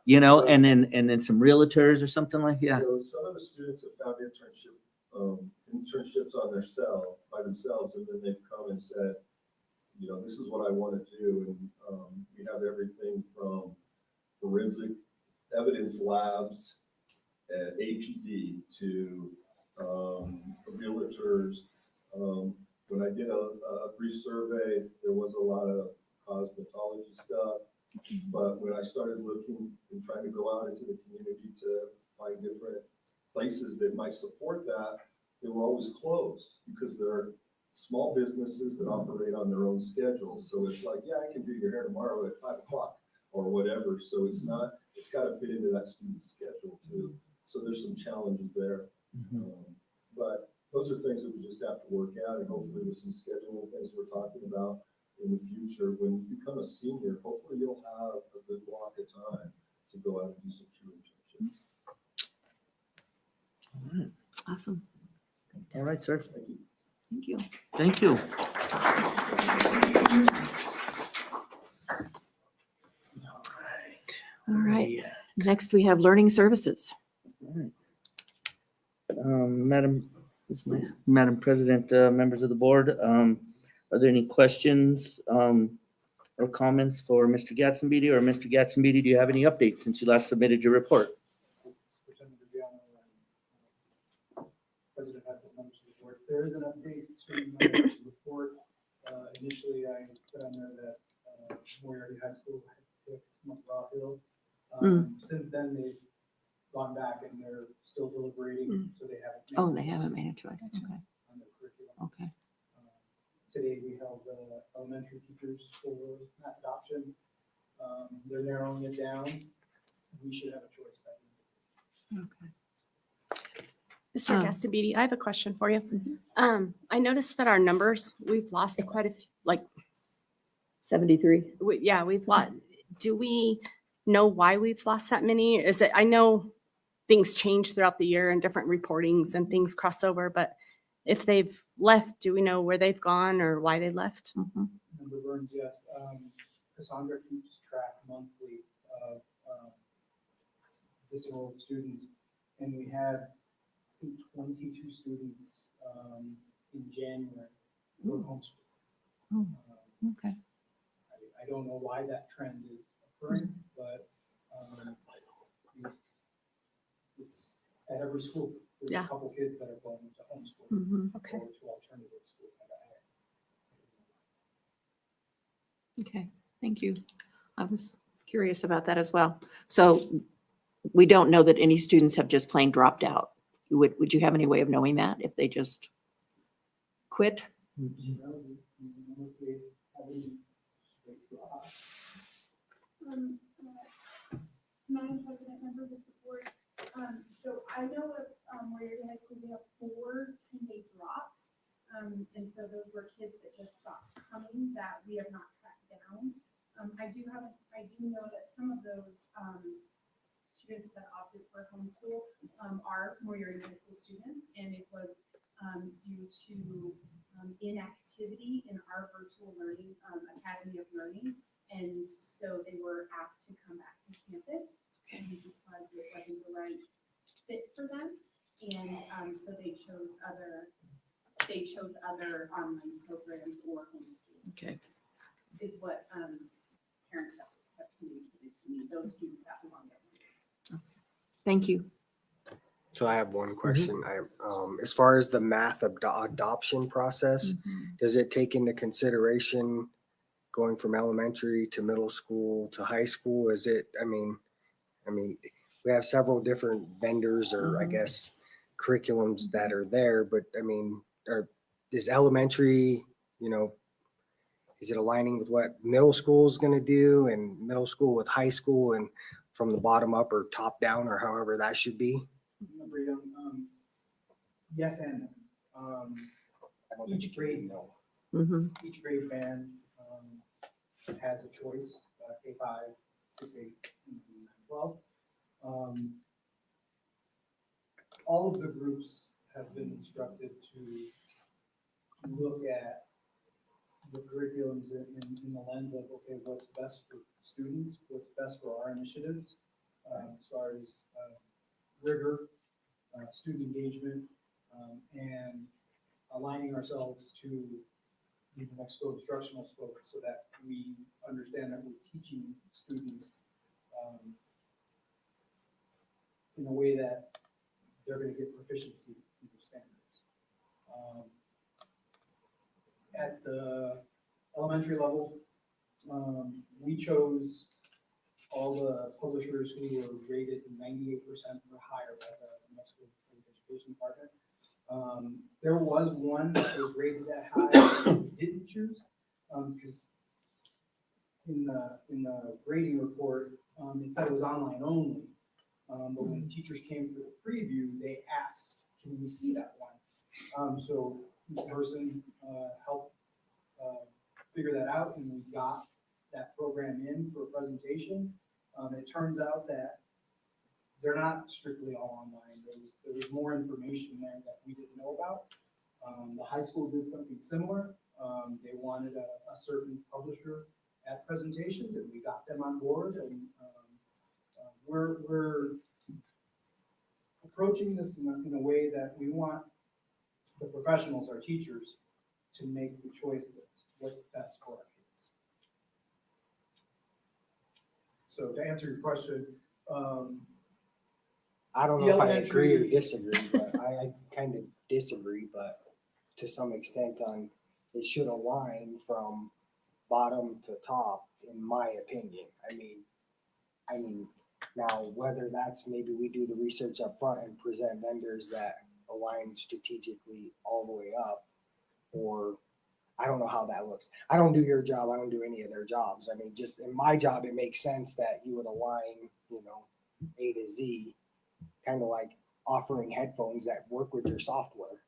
you know, and then some realtors or something like that. So some of the students have found internships on by themselves, and then they've come and said, you know, this is what I want to do. And we have everything from forensic evidence labs at APD to realtors. When I did a brief survey, there was a lot of cosmetology stuff. But when I started looking and trying to go out into the community to find different places that might support that, they were always closed because they're small businesses that operate on their own schedules. So it's like, yeah, I can do your hair tomorrow at 5 o'clock or whatever. So it's got to fit into that student's schedule too. So there's some challenges there. But those are things that we just have to work out, and hopefully with some scheduling things we're talking about in the future, when you become a senior, hopefully you'll have a good block of time to go out and do some true internships. All right. Awesome. All right, sir. Thank you. Thank you. All right. Next, we have learning services. Alright. Madam President, members of the board, are there any questions or comments for Mr. Gatzenbeede? Or Mr. Gatzenbeede, do you have any updates since you last submitted your report? President has some members of the board. There is an update to my report. Initially, I put on there that Moriarty High School had picked McGraw-Hill. Since then, they've gone back and they're still deliberating, so they haven't. Oh, they haven't made a choice. Okay. On the curriculum. Okay. Today, we held elementary teachers for that adoption. They're narrowing it down. We should have a choice. Okay. Mr. Gastabidi, I have a question for you. I noticed that our numbers, we've lost quite a few, like, 73. yeah, we've lost. Do we know why we've lost that many? Is it, I know things change throughout the year and different reportings and things cross over, but if they've left, do we know where they've gone or why they left? Member Burns, yes. Cassandra keeps track monthly of disenrolled students, and we had, I think, 22 students in January who were homeschooled. Okay. I don't know why that trend is occurring, but it's at every school. There's Yeah. a couple kids that are going to homeschool Okay. or to alternative schools. Okay, thank you. I was curious about that as well. So we don't know that any students have just plain dropped out. Would you have any way of knowing that if they just quit? Madam President, members of the board, so I know of Moriarty High School, we have 4 10-day drops. And so those were kids that just stopped coming that we have not tracked down. I do know that some of those students that opted for homeschool are Moriarty High School students, and it was due to inactivity in our virtual learning academy of learning. And so they were asked to come back to campus because it wasn't the right fit for them. And so they chose other online programs or homeschool. Okay. Is what parents have communicated to me, those students that belong there. Thank you. So I have one question. As far as the math adoption process, does it take into consideration going from elementary to middle school to high school? Is it, I mean, we have several different vendors or I guess curriculums that are there, but I mean, is elementary, is it aligning with what middle school is going to do and middle school with high school and from the bottom up or top down or however that should be? Member Young, yes and no. Each grade band has a choice, K5, 6, 8, 9, 12. All of the groups have been instructed to look at the curriculums in the lens of, okay, what's best for students, what's best for our initiatives, as far as rigor, student engagement, and aligning ourselves to the next instructional scope so that we understand that we're teaching students in a way that they're going to get proficiency in those standards. At the elementary level, we chose all the publishers who were rated 98% or higher by the Mexico Education Department. There was one that was rated that high that we didn't choose because in the grading report, it said it was online only. But when the teachers came for the preview, they asked, can we see that one? So this person helped figure that out, and we got that program in for a presentation. It turns out that they're not strictly all online. There was more information there that we didn't know about. The high school did something similar. They wanted a certain publisher at presentations, and we got them on board, and we're approaching this in a way that we want the professionals, our teachers, to make the choice that's what's best for our kids. So to answer your question, I don't The know if I agree or elementary- disagree, but I kind of disagree, but to some extent on, it should align from bottom to top, in my opinion. I mean, now whether that's maybe we do the research up front and present vendors that align strategically all the way up, or I don't know how that looks. I don't do your job. I don't do any of their jobs. I mean, just in my job, it makes sense that you would align, A to Z, kind of like offering headphones that work with your software.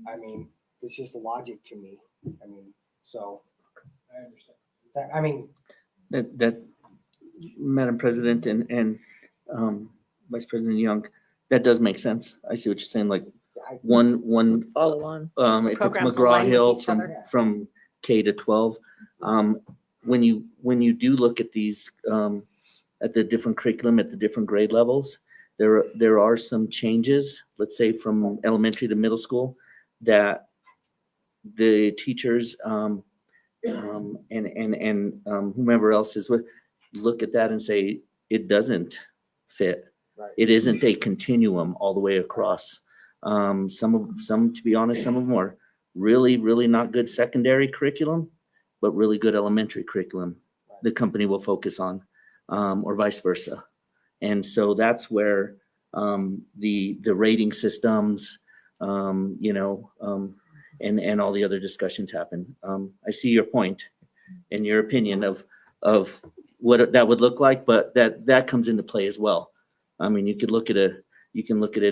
I mean, it's just logic to me. I mean, so I understand. I mean, That, Madam President and Vice President Young, that does make sense. I see what you're saying, like I, one, Follow on. if it's Programs align with McGraw-Hill each from, other. from K to 12. When you do look at these, at the different curriculum, at the different grade levels, there are some changes, let's say from elementary to middle school, that the teachers, and whomever else is with, look at that and say, it doesn't fit. Right. It isn't a continuum all the way across. Some, to be honest, some of them are really, really not good secondary curriculum, but really good elementary curriculum the company will focus on, or vice versa. And so that's where the rating systems, and all the other discussions happen. I see your point and your opinion of what that would look like, but that comes into play as well. I mean, you can look at it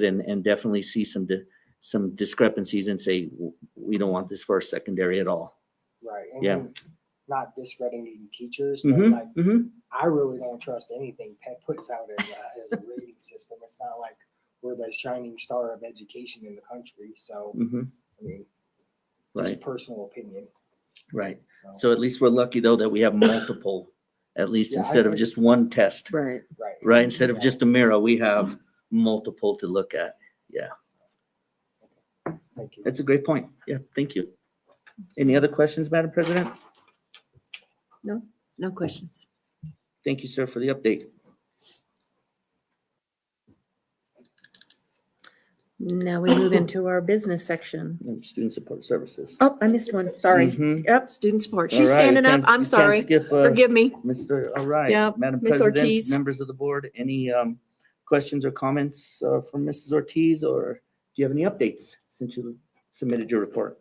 and definitely see some discrepancies and say, we don't want this for our secondary at all. right. And Yeah. then not discrediting teachers, but Mm-hmm, like, mm-hmm. I really don't trust anything Pet puts out as a rating system. It's not like we're the shining star of education in the country. So, Mm-hmm. I mean, just Right, personal opinion. right. So at least we're lucky though that we have multiple, at least Yeah, instead of I- just one test, Right. Right. right? Instead of So, just a mirror, we have multiple to look at. Yeah, Thank you. that's a great point. Yeah, thank you. Any other questions, Madam President? No questions. Thank you, sir, for the update. Now we move into our business section. Student support services. Oh, I missed one. Sorry. Mhm. Yep, student support. All She's right, standing you up. can't- I'm you can't sorry. skip, Forgive me. Mr. All right. Yep, Madam Miss President, Ortiz. members of the board, any questions or comments from Mrs. Ortiz, or do you have any updates since you submitted your report?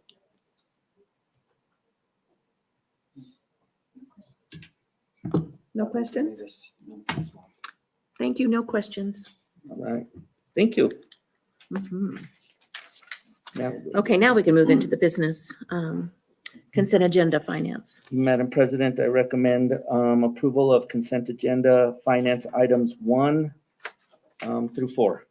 No questions? This one. Thank you. No questions. All right, thank you. Mhm. Now, Okay, now we can move into the business consent agenda finance. Madam President, I recommend approval of consent agenda finance items 1 through 4.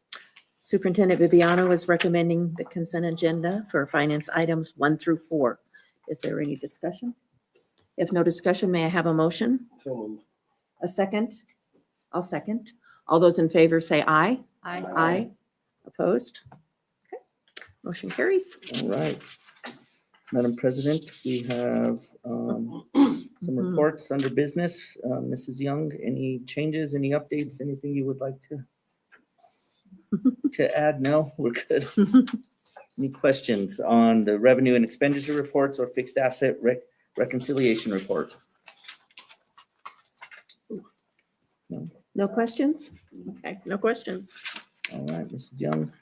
Superintendent Bibiano is recommending the consent agenda for finance items 1 through 4. Is there any discussion? If no discussion, may I have a motion? So moved. A second? I'll second. All those in favor say aye. Aye. Opposed? Okay. Motion carries. All right. Madam President, we have some reports under business. Mrs. Young, any changes, any updates, anything you would like to add? No, we're good. Any questions on the revenue and expenditure reports or fixed asset reconciliation report? No questions? Okay, no questions. All right, Mrs. Young,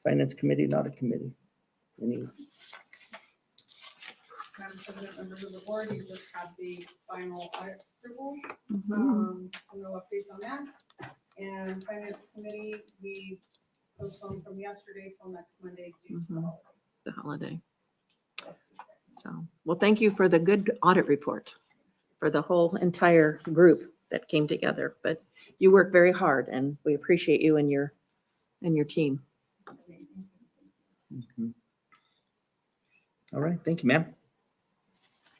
Finance Committee, not a committee. Any? Madam President, members of the board, you just had the final audit approval. Mhm. So no updates on that. And Finance Committee, we postponed from yesterday till next Monday due to the Mhm. holiday. The holiday. So, well, thank you for the good audit report for the whole entire group that came together. But you work very hard and we appreciate you and your team. Mhm. All right, thank you, ma'am.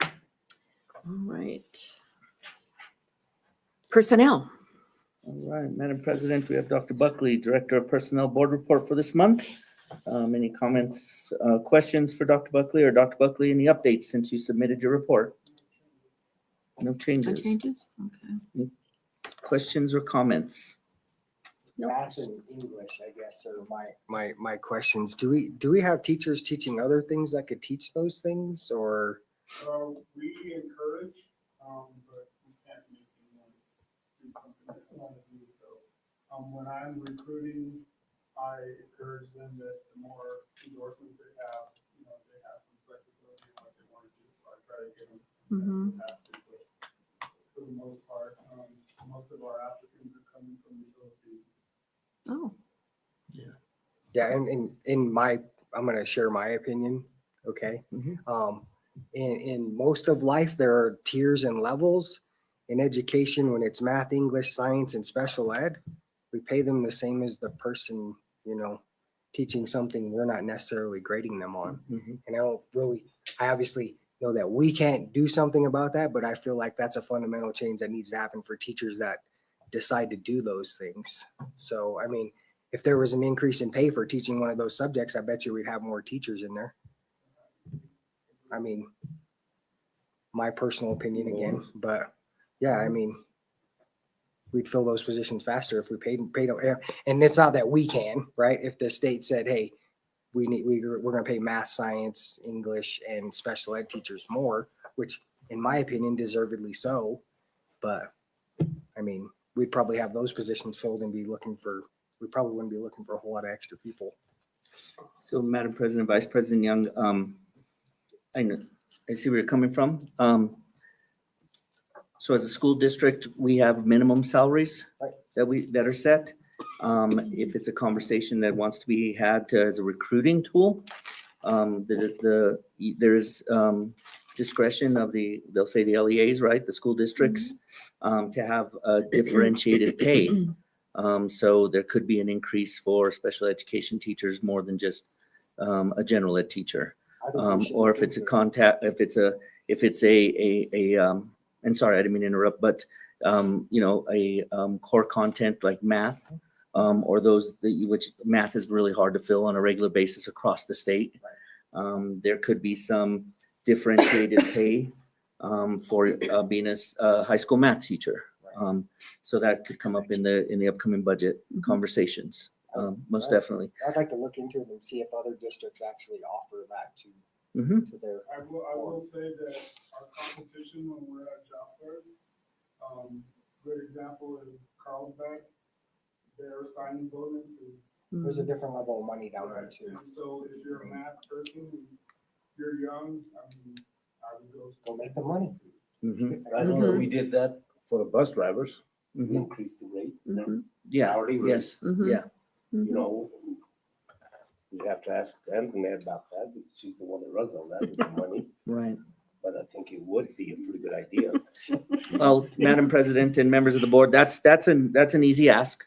All right. Personnel. All right, Madam President, we have Dr. Buckley, Director of Personnel Board Report for this month. Any comments, questions for Dr. Buckley, or Dr. Buckley, any updates since you submitted your report? No No changes. changes? Okay. Questions or comments? Math and English, I guess, are my questions. Do we have teachers teaching other things that could teach those things, or? We encourage, but we can't make anyone do something that they want to do. So, when I'm recruiting, I encourage them that the more endorsements they have some flexibility in what they want to do. So I try to get them capacity. But for the most part, most of our applicants are coming from the Philippines. Oh, Yeah, and I'm gonna share my opinion, okay? In most of life, there are tiers and levels. In education, when it's math, English, science, and special ed, we pay them the same as the person, teaching something we're not necessarily grading them on. And I obviously know that we can't do something about that, but I feel like that's a fundamental change that needs to happen for teachers that decide to do those things. So, I mean, if there was an increase in pay for teaching one of those subjects, I bet you we'd have more teachers in there. I mean, my personal opinion again, but yeah, I mean, we'd fill those positions faster if we paid them. And it's not that we can, right? If the state said, hey, we're going to pay math, science, English, and special ed teachers more, which in my opinion, deservedly so. But I mean, we'd probably have those positions filled and we probably wouldn't be looking for a whole lot of extra people. So, Madam President, Vice President Young, I see where you're coming from. So as a school district, we have minimum salaries that are set. If it's a conversation that wants to be had as a recruiting tool, there is discretion of they'll say the LEAs, right, the school districts, to have a differentiated pay. So there could be an increase for special education teachers more than just a general ed teacher. Or if it's and sorry, I didn't mean to interrupt, but core content like math, or those which math is really hard to fill on a regular basis across the state. There could be some differentiated pay for being a high school math teacher. So that could come up in the upcoming budget conversations. Most definitely. I'd like to look into it and see if other districts actually offer that to their. I will say that our competition when we're at job fairs, good example is Carlsbad. Their signing bonus is. There's a different level of money down there too. And so if you're a math person and you're young, I mean, I would go make the money. I know that we did that for the bus drivers. We increased the rate. Yeah. Hourly rate. Yes. Yeah. You have to ask Anthony about that, because she's the one that runs all that with the money. Right. But I think it would be a pretty good idea. Well, Madam President and members of the board, that's an easy ask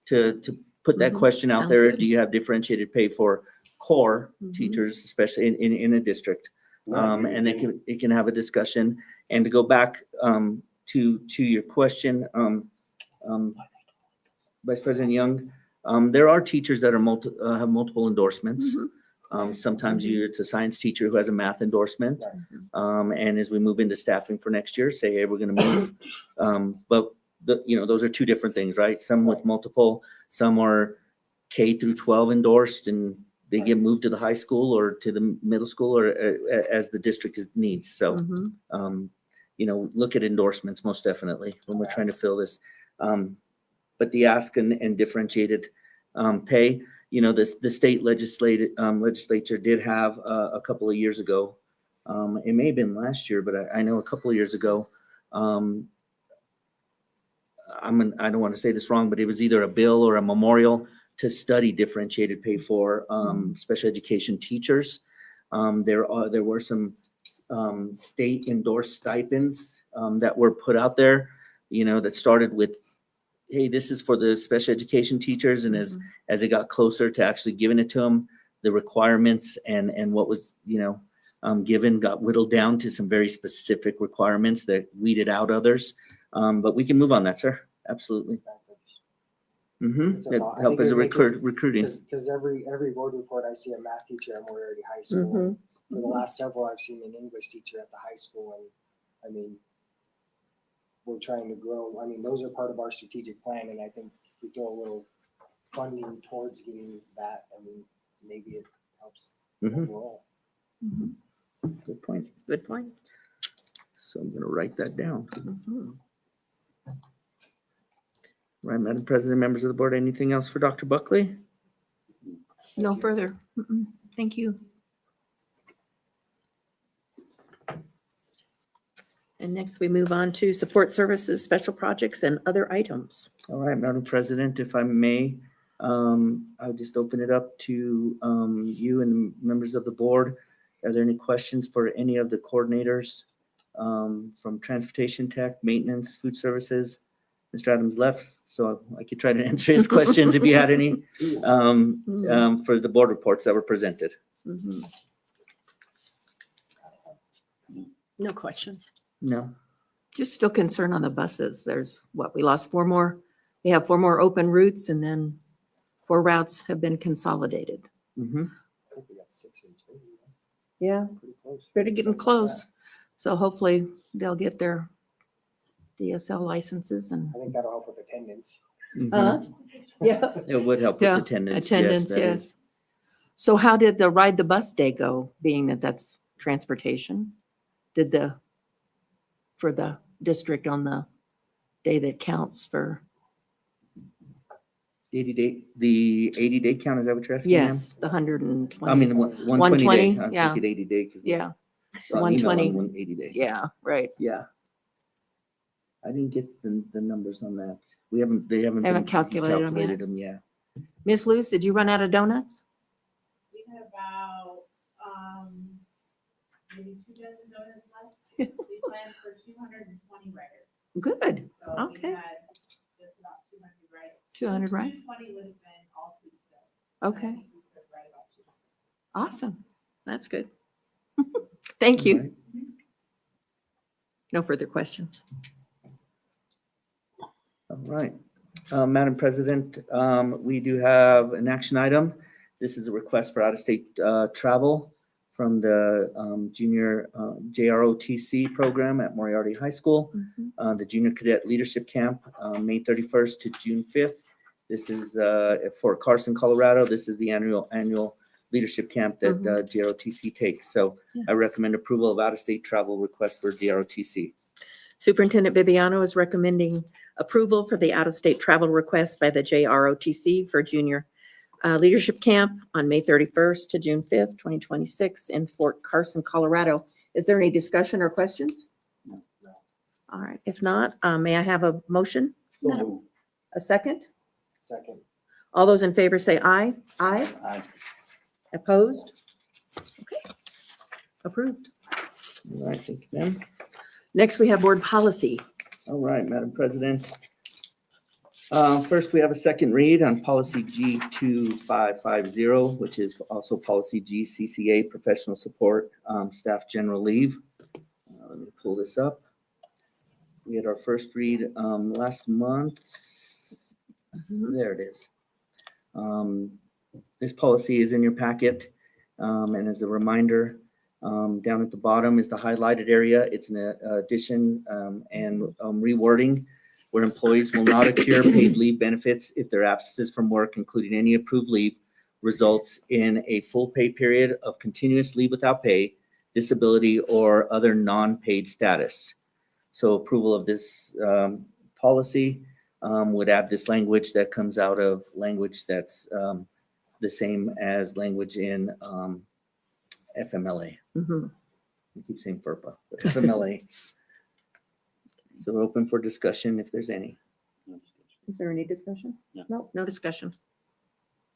to put that question out Sounds there. good. Do you have differentiated pay for core teachers, especially in a district? And it can have a discussion. And to go back to your question, Vice President Young, there are teachers that have multiple endorsements. Sometimes it's a science teacher who has a math endorsement. And as we move into staffing for next year, say, hey, we're going to move. But those are two different things, right? Some with multiple, some are K through 12 endorsed, and they get moved to the high school or to the middle school, or as the district needs. So, look at endorsements most definitely when we're trying to fill this. But the ask and differentiated pay, the state legislature did have a couple of years ago. It may have been last year, but I know a couple of years ago. I don't want to say this wrong, but it was either a bill or a memorial to study differentiated pay for special education teachers. There were some state endorsed stipends that were put out there, that started with, hey, this is for the special education teachers. And as it got closer to actually giving it to them, the requirements and what was, given got whittled down to some very specific requirements that weeded out others. But we can move on that, sir. Absolutely. It's a That lot. I help think as it a would make it- recruiting. Because every board report, I see a math teacher at Moriarty High School. Mhm. For the last several, I've seen an English teacher at the high school, and I mean, we're trying to grow. I mean, those are part of our strategic plan, and I think if we throw a little funding towards getting that, I mean, maybe it helps Mhm. overall. Good point. Good point. So I'm gonna write that down. Mhm. Right, Madam President, members of the board, anything else for Dr. Buckley? No further. Mm-mm. Thank you. And next we move on to support services, special projects and other items. All right, Madam President, if I may, I'll just open it up to you and members of the board. Are there any questions for any of the coordinators from transportation tech, maintenance, food services? Mr. Adams left, so I could try to answer his questions if you had any for the board reports that were presented. Mhm. No questions. No. Just still concerned on the buses. There's what, we lost four more. We have four more open routes and then 4 routes have been consolidated. Mhm. I think we got 6 in total. Yeah, Pretty close. pretty getting Something like close. that. So hopefully they'll get their DSL licenses and. I think that'll help with attendance. Mhm. Yes. It would help Yeah, with attendance. attendance, that yes. is. So how did the Ride the Bus Day go, being that that's transportation? Did for the district on the day that counts for, 80-day, the 80-day count, is that what you're asking, ma'am? yes, the 120? I mean, 120 day. I'm yeah. thinking 80 day. 'cause we Yeah, saw an email 120. on 180 day. yeah, right. Yeah. I didn't get the numbers on that. They haven't Haven't been calculated 'em yet. calculated them, yeah. Miss Luce, did you run out of donuts? We had about, maybe 2 dozen donuts left. We planned for 220 riders. Good, So Okay. we had just about 200 riders. 200, right? 220 would have been all seats filled. Okay, I think we could ride about 200. awesome. That's good. Thank you. Right. No further questions. All right. Madam President, we do have an action item. This is a request for out-of-state travel from the junior JROTC program at Moriarty High School. The Junior Cadet Leadership Camp, May 31st to June 5th. This is for Carson, Colorado. This is the annual leadership camp that JROTC takes. So I Yes. recommend approval of out-of-state travel request for JROTC. Superintendent Bibiano is recommending approval for the out-of-state travel request by the JROTC for junior leadership camp on May 31st to June 5th, 2026 in Fort Carson, Colorado. Is there any discussion or questions? No. All right, if not, may I have a motion? So, A second? second. All those in favor say aye. Aye. Aye. Opposed? Okay. Approved. All right, thank you, ma'am. Next, we have board policy. All right, Madam President. First, we have a second read on policy G2550, which is also policy GCCA, professional support, staff general leave. Let me pull this up. We had our first read last month. There it is. This policy is in your packet. And as a reminder, down at the bottom is the highlighted area. It's an addition and rewording where employees will not accrue paid leave benefits if their absences from work, including any approved leave, results in a full pay period of continuous leave without pay, disability, or other non-paid status. So approval of this policy would add this language that comes out of language that's the same as language in FMLA. Mhm. I keep saying FERPA, but FMLA. So we're open for discussion if there's any. Is there any discussion? No, no discussion.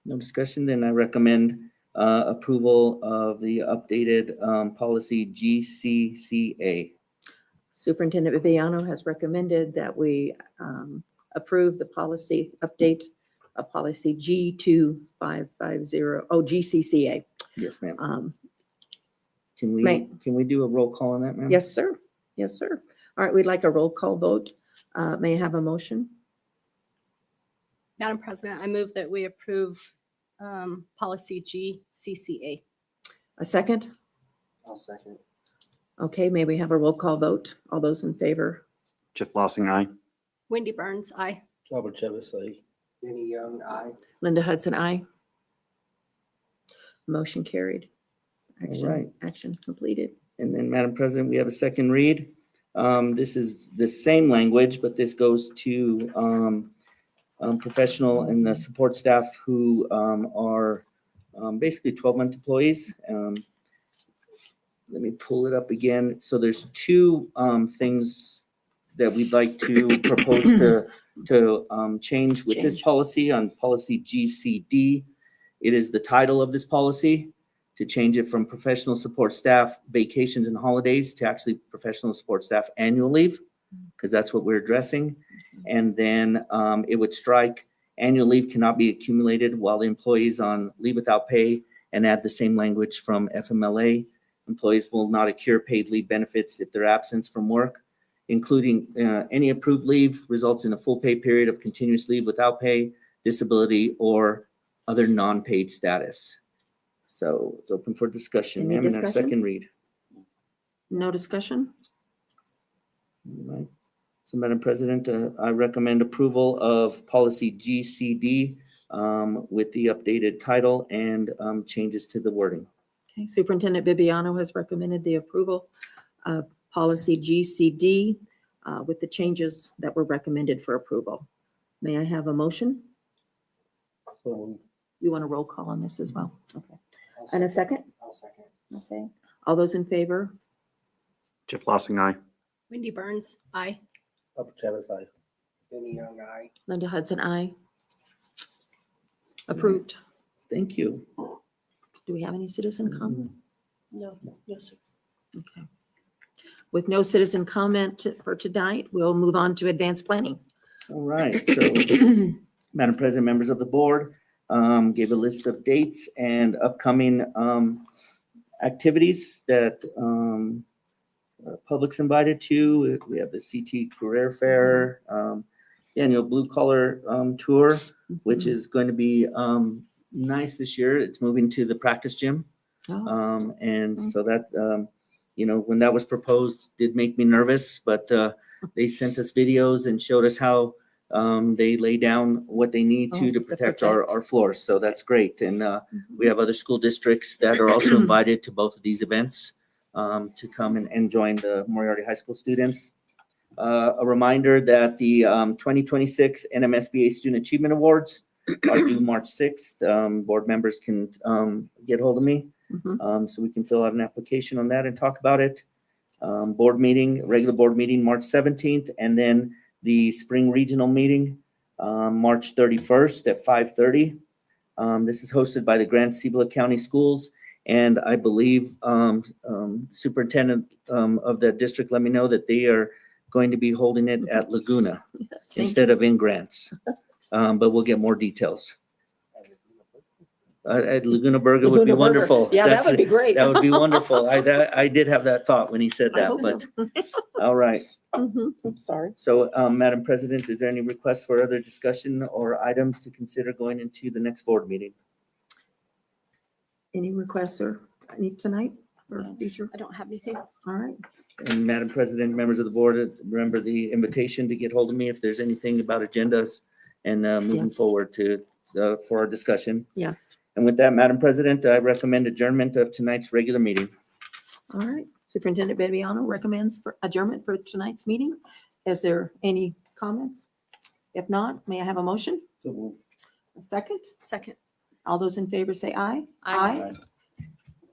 No discussion, then I recommend approval of the updated policy GCCA. Superintendent Bibiano has recommended that we approve the policy update of policy G2550, GCCA. Yes, ma'am. May- Can we do a roll call on that, ma'am? Yes, sir. Yes, sir. All right, we'd like a roll call vote. May I have a motion? Madam President, I move that we approve policy GCCA. A second? I'll second. Okay, may we have a roll call vote? All those in favor? Jeff Lossing, aye. Wendy Burns, aye. Robert Chavez, aye. Danny Young, aye. Linda Hudson, aye. Motion carried. All right. Action completed. And then, Madam President, we have a second read. This is the same language, but this goes to professional and the support staff who are basically 12-month employees. Let me pull it up again. So there's two things that we'd like to propose to change with this policy on policy GCD. It is the title of this policy, to change it from professional support staff vacations and holidays to actually professional support staff annual leave, because that's what we're addressing. And then it would strike annual leave cannot be accumulated while the employee is on leave without pay, and add the same language from FMLA. Employees will not accrue paid leave benefits if their absence from work, including any approved leave, results in a full pay period of continuous leave without pay, disability, or other non-paid status. So it's open for discussion. Any Ma'am, in our discussion? second read. No discussion? All right. So, Madam President, I recommend approval of policy GCD with the updated title and changes to the wording. Okay, Superintendent Bibiano has recommended the approval of policy GCD with the changes that were recommended for approval. May I have a motion? So You want a roll call on this as well? Okay. And a second? I'll second. Okay. All those in favor? Jeff Lossing, aye. Wendy Burns, aye. Robert Chavez, aye. Danny Young, aye. Linda Hudson, aye. Approved. Thank you. Do we have any citizen comment? No, no, sir. Okay. With no citizen comment for tonight, we'll move on to advanced planning. All right. So, Madam President, members of the board, gave a list of dates and upcoming activities that public's invited to. We have the CT Career Fair, annual Blue Collar Tour, which is going to be nice this year. It's moving to the practice gym. And so that, when that was proposed, did make me nervous, but they sent us videos and showed us how they lay down what they need to protect our floors. So that's great. And we have other school districts that are also invited to both of these events to come and join the Moriarty High School students. A reminder that the 2026 NMSBA Student Achievement Awards are due March 6th. Board members can get hold of me so we can fill out an application on that and talk about it. Regular board meeting, March 17th, and then the spring regional meeting, March 31st at 5:30. This is hosted by the Grand Cibola County Schools, and I believe superintendent of the district let me know that they are going to be holding it at Laguna instead of in Grants. But we'll get more details. At Laguna Burger would be Laguna Burger. wonderful. Yeah, that would be great. That would be wonderful. I did have that thought when he said I that, hope but so. all right. I'm sorry. So, Madam President, is there any requests for other discussion or items to consider going into the next board meeting? Any requests or any tonight or future? I don't have anything. All right. And Madam President, members of the board, remember the invitation to get hold of me if there's anything about agendas and moving Yes. forward for our discussion. Yes. And with that, Madam President, I recommend adjournment of tonight's regular meeting. All right. Superintendent Bibiano recommends for adjournment for tonight's meeting. Is there any comments? If not, may I have a motion? So moved. A second? Second. All those in favor say aye. Aye.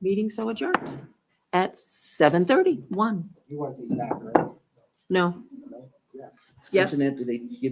Meeting so adjourned at 7:31. You want these back, right? No. No? Yeah. Yes. Internet, do they give